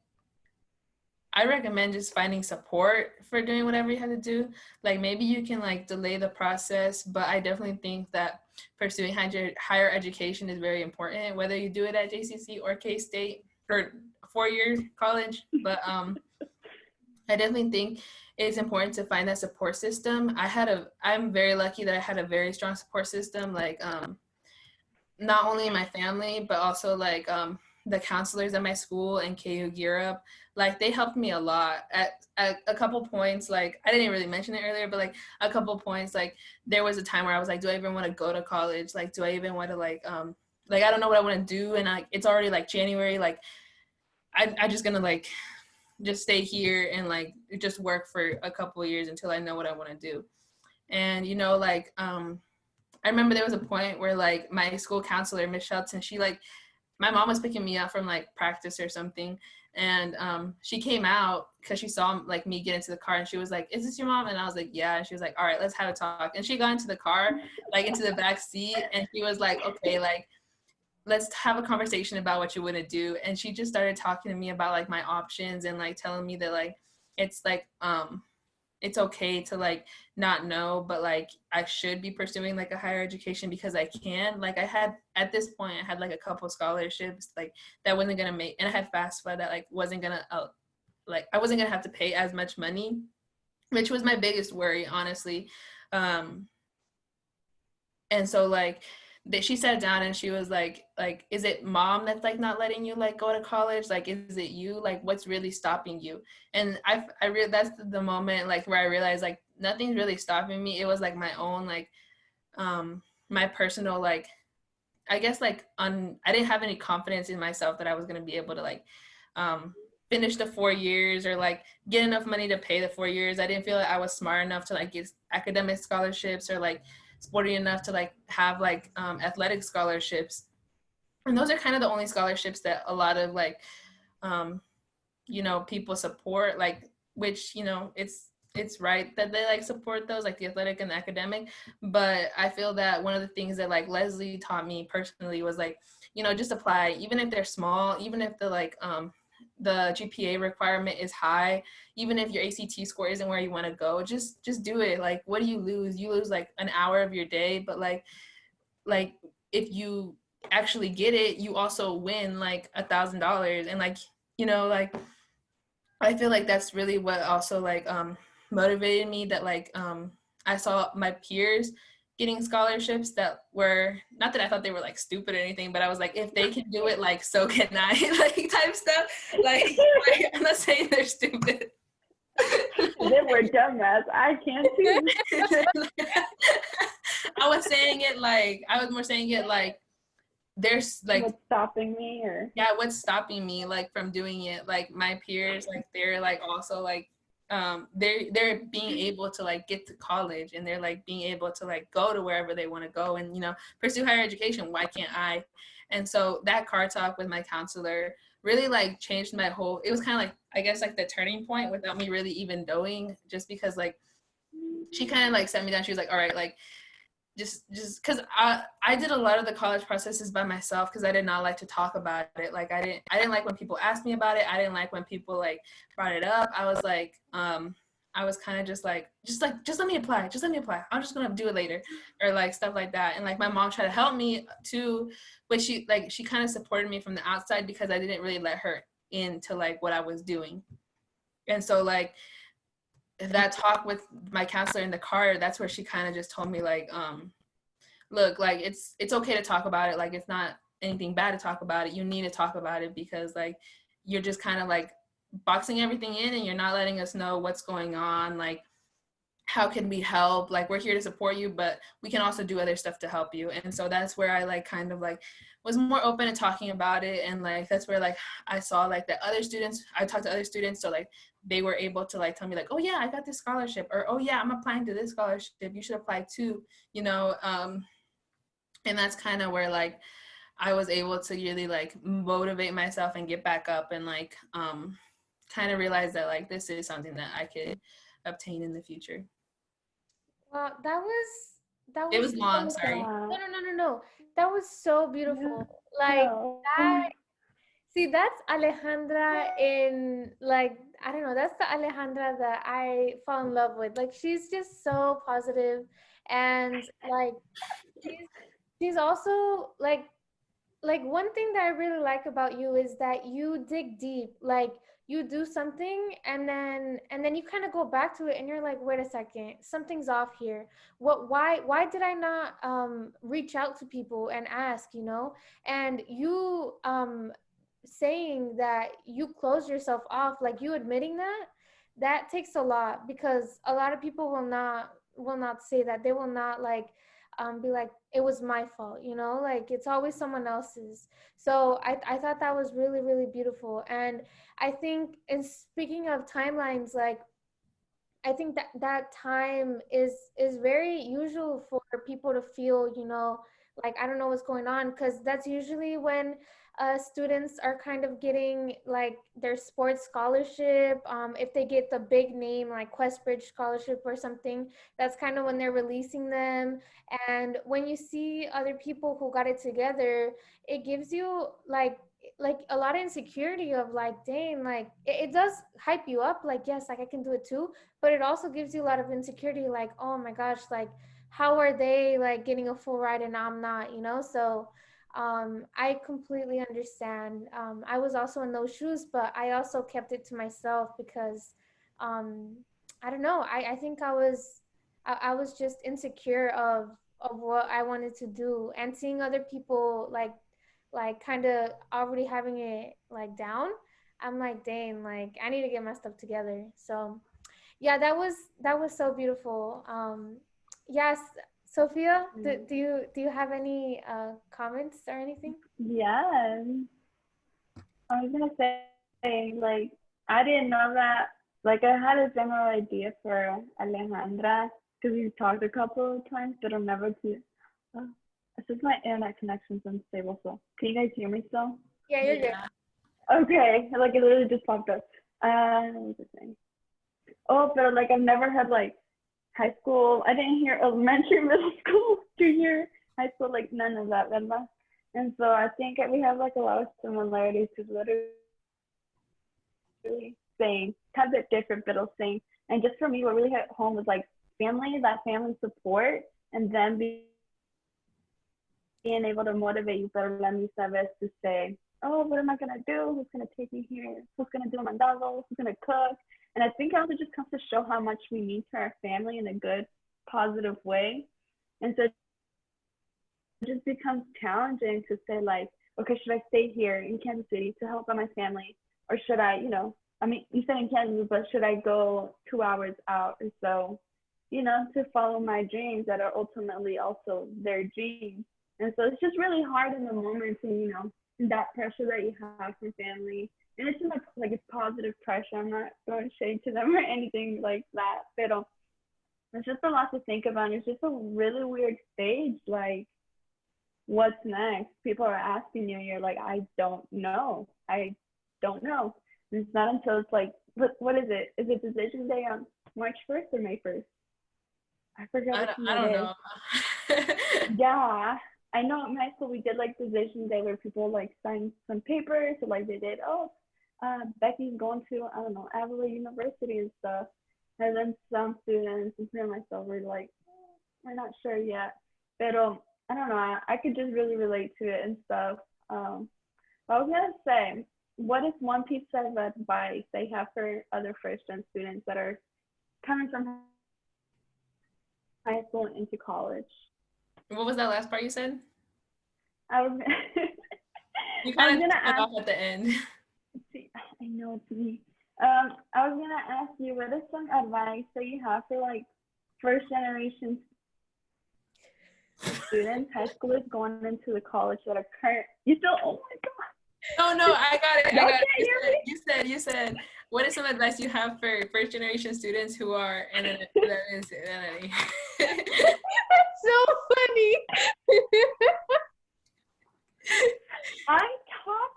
Speaker 3: I recommend just finding support for doing whatever you have to do. Like maybe you can like delay the process, but I definitely think that pursuing higher education is very important, whether you do it at JCC or K-State or 4-year college. But I definitely think it's important to find that support system. I'm very lucky that I had a very strong support system, like not only in my family, but also like the counselors at my school and KU Gear Up. Like they helped me a lot at a couple points. Like I didn't really mention it earlier, but like a couple points, like there was a time where I was like, do I even want to go to college? Like, do I even want to like I don't know what I want to do. And it's already like January. Like I just gonna like just stay here and like just work for a couple of years until I know what I want to do. And you know, like I remember there was a point where like my school counselor, Miss Shelton, she like, my mom was picking me up from like practice or something, and she came out because she saw like me get into the car, and she was like, is this your mom? And I was like, yeah. And she was like, all right, let's have a talk. And she got into the car, like into the back seat, and she was like, okay, like let's have a conversation about what you want to do. And she just started talking to me about like my options and like telling me that like it's like it's okay to like not know, but like I should be pursuing like a higher education because I can. Like I had at this point I had like a couple scholarships like that wasn't gonna make, and I had FAFSA that like wasn't gonna like I wasn't gonna have to pay as much money, which was my biggest worry, honestly. And so like she sat down and she was like, is it mom that's like not letting you like go to college? Like, is it you? Like, what's really stopping you? And that's the moment like where I realized like nothing's really stopping me. It was like my own like my personal like I guess like I didn't have any confidence in myself that I was going to be able to like finish the 4 years or like get enough money to pay the 4 years. I didn't feel like I was smart enough to like get academic scholarships or like sporty enough to like have like athletic scholarships. And those are kind of the only scholarships that a lot of like you know, people support, like, which, you know, it's right that they like support those, like the athletic and the academic. But I feel that one of the things that like Leslie taught me personally was like, you know, just apply, even if they're small, even if the like the GPA requirement is high, even if your ACT score isn't where you want to go, just do it. Like, what do you lose? You lose like an hour of your day, but like if you actually get it, you also win like $1,000. And like, you know, like I feel like that's really what also like motivated me, that like I saw my peers getting scholarships that were, not that I thought they were like stupid or anything, but I was like, if they can do it, like so can I, like type stuff. Like I'm not saying they're stupid.
Speaker 2: They were dumbass. I can't too.
Speaker 3: I was more saying it like there's like,
Speaker 2: what's stopping me, or
Speaker 3: yeah, what's stopping me like from doing it? Like my peers, like they're like also like they're being able to like get to college, and they're like being able to like go to wherever they want to go and, you know, pursue higher education. Why can't I? And so that car talk with my counselor really like changed my whole, it was kind of like, I guess like the turning point without me really even knowing, just because like she kind of like set me down. She was like, all right, like just because I did a lot of the college processes by myself, because I did not like to talk about it. Like I didn't like when people asked me about it. I didn't like when people like brought it up. I was like I was kind of just let me apply, I'm just gonna do it later, or like stuff like that. And like my mom tried to help me too, but she kind of supported me from the outside, because I didn't really let her into like what I was doing. And so like that talk with my counselor in the car, that's where she kind of just told me like, look, like it's okay to talk about it. Like it's not anything bad to talk about it. You need to talk about it, because like you're just kind of like boxing everything in, and you're not letting us know what's going on. Like, how can we help? Like, we're here to support you, but we can also do other stuff to help you. And so that's where I like kind of like was more open to talking about it. And like that's where like I saw like that other students, I talked to other students, so like they were able to like tell me like, oh yeah, I got this scholarship, or oh yeah, I'm applying to this scholarship, you should apply too, you know. And that's kind of where like I was able to really like motivate myself and get back up, and like kind of realize that like this is something that I could obtain in the future.
Speaker 1: Well, that
Speaker 3: It
Speaker 1: was
Speaker 3: was long,
Speaker 1: so,
Speaker 3: sorry.
Speaker 1: no. That was so beautiful. Like
Speaker 2: no.
Speaker 1: that. See, that's Alejandra in like, I don't know, that's the Alejandra that I fall in love with. Like she's just so positive, and like she's she's also like one thing that I really like about you is that you dig deep. Like you do something, and then you kind of go back to it, and you're like, wait a second, something's off here. Why did I not reach out to people and ask, you know? And you saying that you closed yourself off, like you admitting that, that takes a lot, because a lot of people will not say that. They will not like be like, it was my fault, you know, like it's always someone else's. So I thought that was really, really beautiful. And I think, in speaking of timelines, like I think that that time is very usual for people to feel, you know, like I don't know what's going on, because that's usually when students are kind of getting like their sports scholarship. If they get the big name like Questbridge scholarship or something, that's kind of when they're releasing them. And when you see other people who got it together, it gives you like a lot of insecurity of like, dang, like it does hype you up, like yes, like I can do it too, but it also gives you a lot of insecurity, like, oh my gosh, like how are they like getting a full ride and I'm not, you know? So I completely understand. I was also in those shoes, but I also kept it to myself because um, I don't know. I think I was just insecure of what I wanted to do, and seeing other people like kind of already having it like down. I'm like, dang, like I need to get my stuff together. So yeah, that was so beautiful. Yes, Sophia, do you have any comments or anything?
Speaker 2: Yeah, I was gonna say, like, I didn't know that. Like, I had a general idea for Alejandra because we've talked a couple of times, but I'm never to. Uh, it's just my internet connection's unstable, so can you guys hear me still?
Speaker 1: Yeah, you're good.
Speaker 3: Yeah.
Speaker 2: Okay, like it literally just popped up. What was I saying? Oh, but like I've never had like high school. I didn't hear elementary, middle school, junior, high school, like none of that, ¿verdad? And so I think we have like a lot of similarities because literally same, kind of a bit different, but same. And just for me, what really hit home was like family, that family support, and then being able to motivate you, pero la misma vez to say, oh, what am I gonna do? Who's gonna take me here? Who's gonna do mandado? Who's gonna cook? And I think it also just comes to show how much we need to our family in a good, positive way. And so it just becomes challenging to say like, okay, should I stay here in Kansas City to help out my family? Or should I, I mean, you said in Kansas, but should I go 2 hours out or so, to follow my dreams that are ultimately also their dreams? And so it's just really hard in the moment to, that pressure that you have from family. And it's just like it's positive pressure. I'm not throwing shade to them or anything like that. But it's just a lot to think about. And it's just a really weird stage. Like, what's next? People are asking you, and you're like, I don't know. I don't know. And it's not until it's like, what is it? Is it Decision Day on March 1st or May 1st? I forgot.
Speaker 3: I don't know.
Speaker 2: Yeah. I know in high school we did like Decision Day where people like signed some papers. So like they did, Becky's going to, I don't know, Avila University and stuff. And then some students, including myself, were like, we're not sure yet. But I don't know, I could just really relate to it and stuff. But I was going to say, what is one piece of advice they have for other first-gen students that are coming from high school and into college?
Speaker 3: What was that last part you said?
Speaker 2: I was
Speaker 3: you kind of cut off at the end.
Speaker 2: See, I know it's me. I was gonna ask you, what is some advice that you have for like first generation students, high schoolers going into the college that are current? You still? Oh my god.
Speaker 3: No, I got it. You said. What is some advice you have for first generation students who are and then
Speaker 1: That's so funny.
Speaker 2: I talk.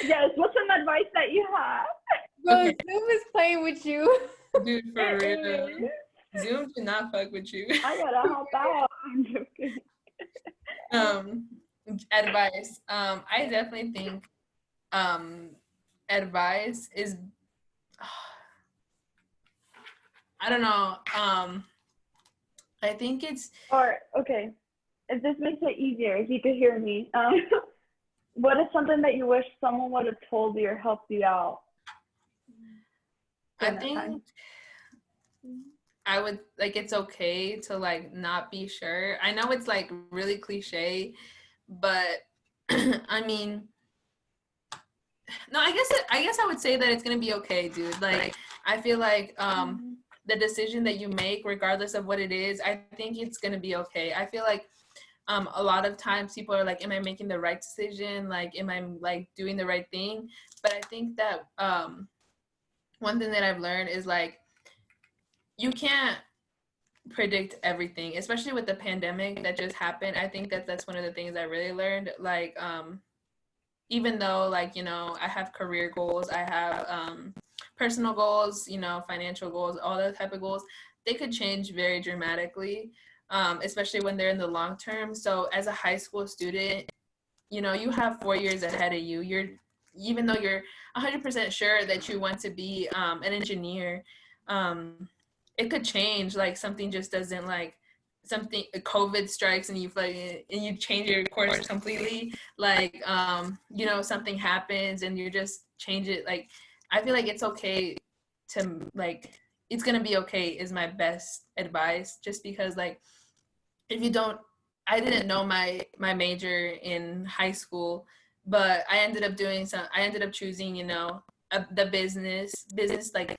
Speaker 2: Yes, what's some advice that you have?
Speaker 1: Bro, okay. Zoom is playing with you.
Speaker 3: Dude, for real. Zoom do not fuck with you.
Speaker 2: I gotta hop out. I'm joking.
Speaker 3: Advice. I definitely think advice is I don't know. I think it's
Speaker 2: okay. If this makes it easier, if you could hear me, what is something that you wish someone would have told you or helped you out?
Speaker 3: I think I would like it's okay to like not be sure. I know it's like really cliche, but I mean, no, I guess I would say that it's gonna be okay, dude. Like I feel like the decision that you make, regardless of what it is, I think it's gonna be okay. I feel like a lot of times people are like, am I making the right decision? Like, am I like doing the right thing? But I think that one thing that I've learned is like, you can't predict everything, especially with the pandemic that just happened. I think that that's one of the things I really learned. Like, even though like, I have career goals, I have personal goals, financial goals, all that type of goals, they could change very dramatically. Especially when they're in the long term. So as a high school student, you have 4 years ahead of you. Even though you're 100% sure that you want to be an engineer, it could change. Like something just doesn't COVID strikes and you change your course completely. Like, something happens and you just change it. Like, I feel like it's okay to like, it's going to be okay is my best advice, just because like, if you don't, I didn't know my major in high school, but I ended up choosing, the business like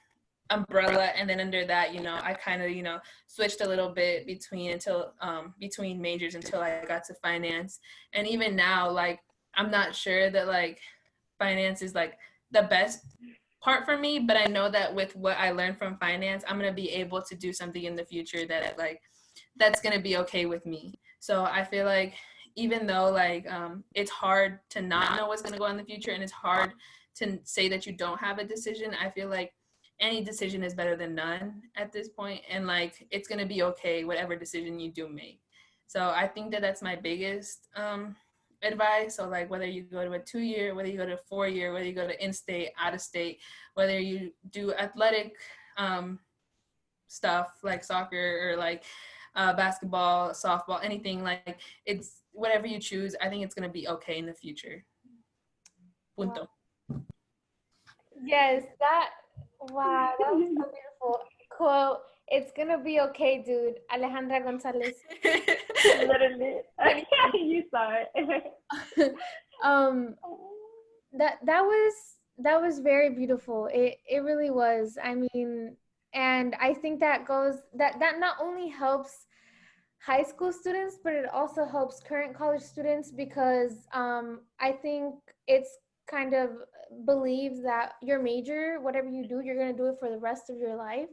Speaker 3: umbrella, and then under that, I kind of, switched a little bit between majors until I got to finance. And even now, like, I'm not sure that like finance is like the best part for me, but I know that with what I learned from finance, I'm going to be able to do something in the future that's going to be okay with me. So I feel like even though like it's hard to not know what's going to go in the future, and it's hard to say that you don't have a decision, I feel like any decision is better than none at this point, and like it's going to be okay whatever decision you do make. So I think that that's my biggest advice. So like whether you go to a 2-year, whether you go to a 4-year, whether you go to in-state, out of state, whether you do athletic stuff like soccer or like basketball, softball, anything, like it's whatever you choose, I think it's going to be okay in the future. Punto.
Speaker 1: Wow. Yes, wow, that was so beautiful quote. It's gonna be okay, dude. Alejandra Gonzalez.
Speaker 2: Literally. You saw it.
Speaker 1: That was very beautiful. It really was. I mean, and I think that not only helps high school students, but it also helps current college students, because I think it's kind of believes that your major, whatever you do, you're going to do it for the rest of your life.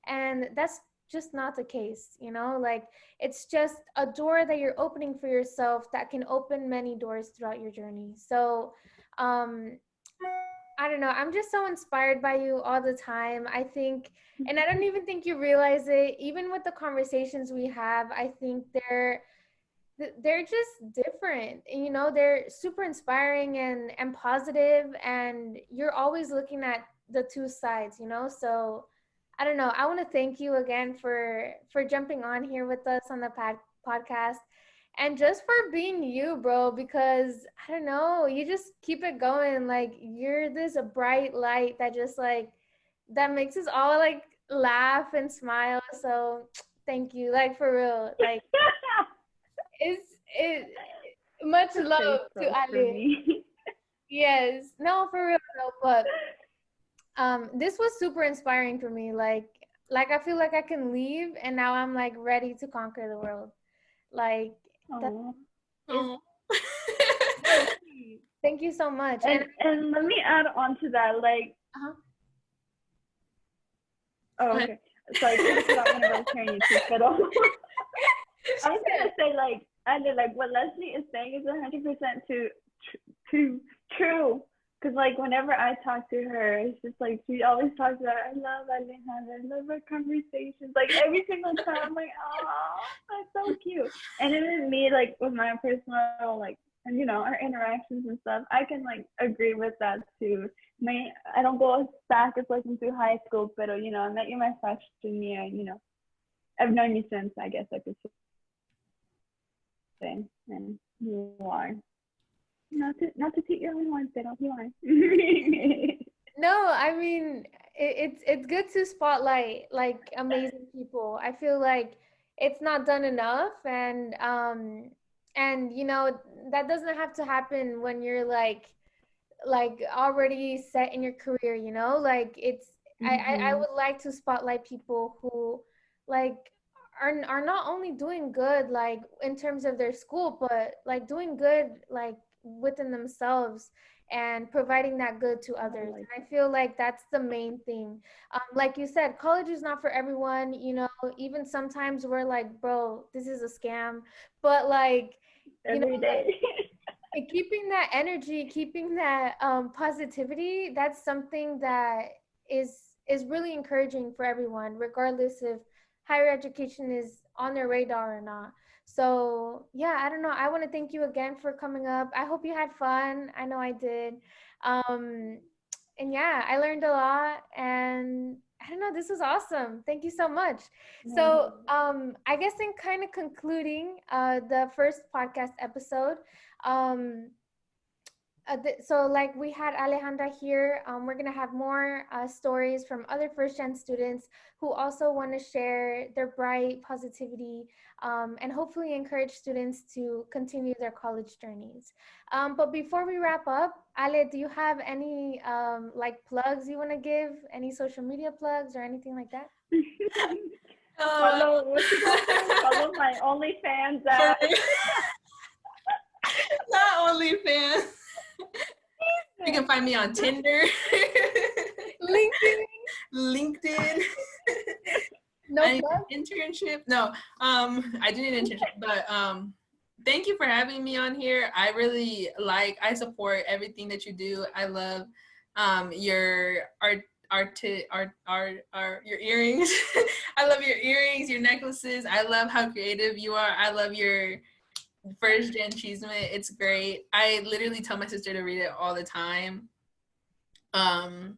Speaker 1: And that's just not the case, like it's just a door that you're opening for yourself that can open many doors throughout your journey. So I don't know. I'm just so inspired by you all the time. I think, and I don't even think you realize it, even with the conversations we have, I think they're just different. They're super inspiring and positive, and you're always looking at the two sides, So I don't know. I want to thank you again for jumping on here with us on the podcast, and just for being you, bro, because I don't know, you just keep it going. Like you're this bright light that just like that makes us all like laugh and smile. So thank you, like for real. Like it much love to Ali. Yes, no, for real though, but this was super inspiring for me. Like I feel like I can leave and now I'm like ready to conquer the world. Like thank you so much.
Speaker 2: And let me add on to that, like okay. Sorry, I'm gonna turn you to fiddle. I was gonna say like what Leslie is saying is 100% true. Cause like whenever I talk to her, it's just like she always talks about I love Alejandra, I love our conversations. Like every single time, I'm like, oh, that's so cute. And even me, like with my personal like, and our interactions and stuff, I can like agree with that too. I don't go as back as like into high school, but I met you my freshman year. I've known you since, I guess I could say, and you are. Not to toot your own horn, Fiddle, you are.
Speaker 1: No, I mean it's good to spotlight like amazing people. I feel like it's not done enough, and that doesn't have to happen when you're like already set in your career. Like it's I would like to spotlight people who like are not only doing good like in terms of their school, but like doing good like within themselves and providing that good to others. And I feel like that's the main thing. Like you said, college is not for everyone. Even sometimes we're like, bro, this is a scam. But like,
Speaker 2: every day.
Speaker 1: Like, keeping that energy, keeping that positivity, that's something that is really encouraging for everyone, regardless if higher education is on their radar or not. So yeah, I don't know. I want to thank you again for coming up. I hope you had fun. I know I did. And yeah, I learned a lot, and I don't know, this was awesome. Thank you so much. So I guess in kind of concluding the first podcast episode, so like we had Alejandra here, we're gonna have more stories from other first-gen students who also want to share their bright positivity, and hopefully encourage students to continue their college journeys. But before we wrap up, Ale, do you have any like plugs you want to give? Any social media plugs or anything like that?
Speaker 2: Follow, what you gonna say? Follow my OnlyFans at
Speaker 3: not OnlyFans. You can find me on Tinder, LinkedIn.
Speaker 1: No plug?
Speaker 3: Internship. No, I did an internship, but thank you for having me on here. I really I support everything that you do. I love your your earrings. I love your earrings, your necklaces. I love how creative you are. I love your First-Gen Chisme. It's great. I literally tell my sister to read it all the time. I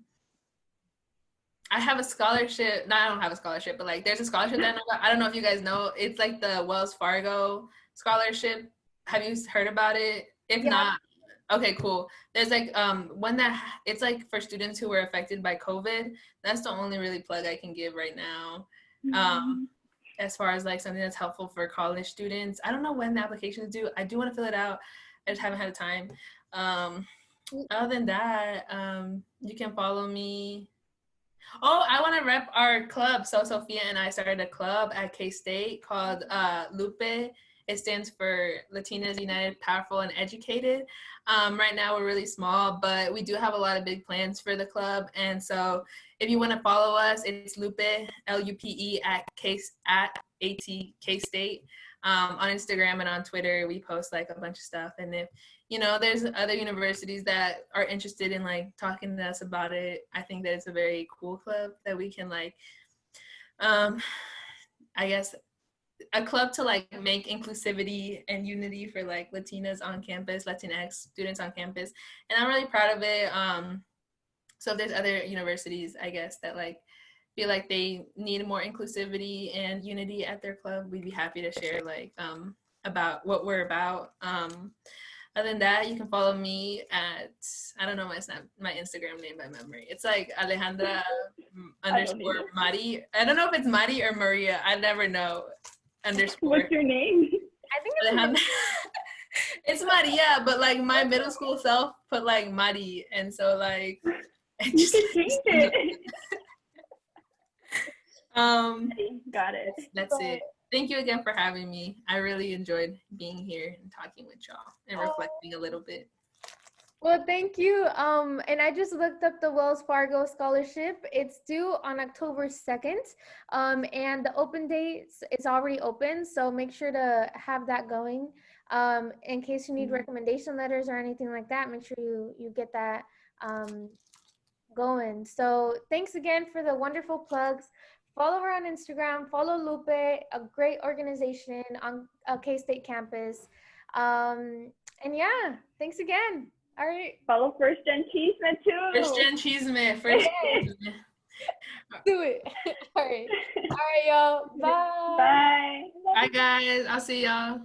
Speaker 3: have a scholarship. No, I don't have a scholarship, but like there's a scholarship that I don't know if you guys know. It's like the Wells Fargo scholarship. Have you heard about it? If not, okay, cool. There's like one that it's like for students who were affected by COVID. That's the only really plug I can give right now. As far as like something that's helpful for college students. I don't know when the application is due. I do want to fill it out. I just haven't had the time. Other than that, you can follow me. Oh, I want to rep our club. So Sofia and I started a club at K-State called LUPE. It stands for Latinas United, Powerful, and Educated. Right now we're really small, but we do have a lot of big plans for the club. And so if you want to follow us, it's LUPE, LUPE at K-State. On Instagram and on Twitter, we post like a bunch of stuff. And if, there's other universities that are interested in like talking to us about it, I think that it's a very cool club that we can like, I guess, a club to like make inclusivity and unity for like Latinas on campus, Latinx students on campus. And I'm really proud of it. So if there's other universities, I guess, that like feel like they need more inclusivity and unity at their club, we'd be happy to share like about what we're about. Other than that, you can follow me at, I don't know my Instagram name by memory. It's like Alejandra _ Mari. I don't know if it's Mari or Maria. I never know.
Speaker 2: What's your name?
Speaker 1: I think
Speaker 3: it's Maria, but like my middle school self put like Mari, and so like
Speaker 2: you can change it. Got it.
Speaker 3: That's it. Thank you again for having me. I really enjoyed being here and talking with y'all and reflecting a little bit.
Speaker 1: Well, thank you. And I just looked up the Wells Fargo scholarship. It's due on October 2nd. And the open date is already open. So make sure to have that going. In case you need recommendation letters or anything like that, make sure you get that going. So thanks again for the wonderful plugs. Follow her on Instagram. Follow LUPE, a great organization on a K-State campus. And yeah, thanks again. All right.
Speaker 2: Follow First-Gen Chisme too.
Speaker 3: First-Gen Chisme. First-Gen.
Speaker 1: Do it. All right. All right, y'all. Bye.
Speaker 2: Bye.
Speaker 3: Bye, guys. I'll see y'all.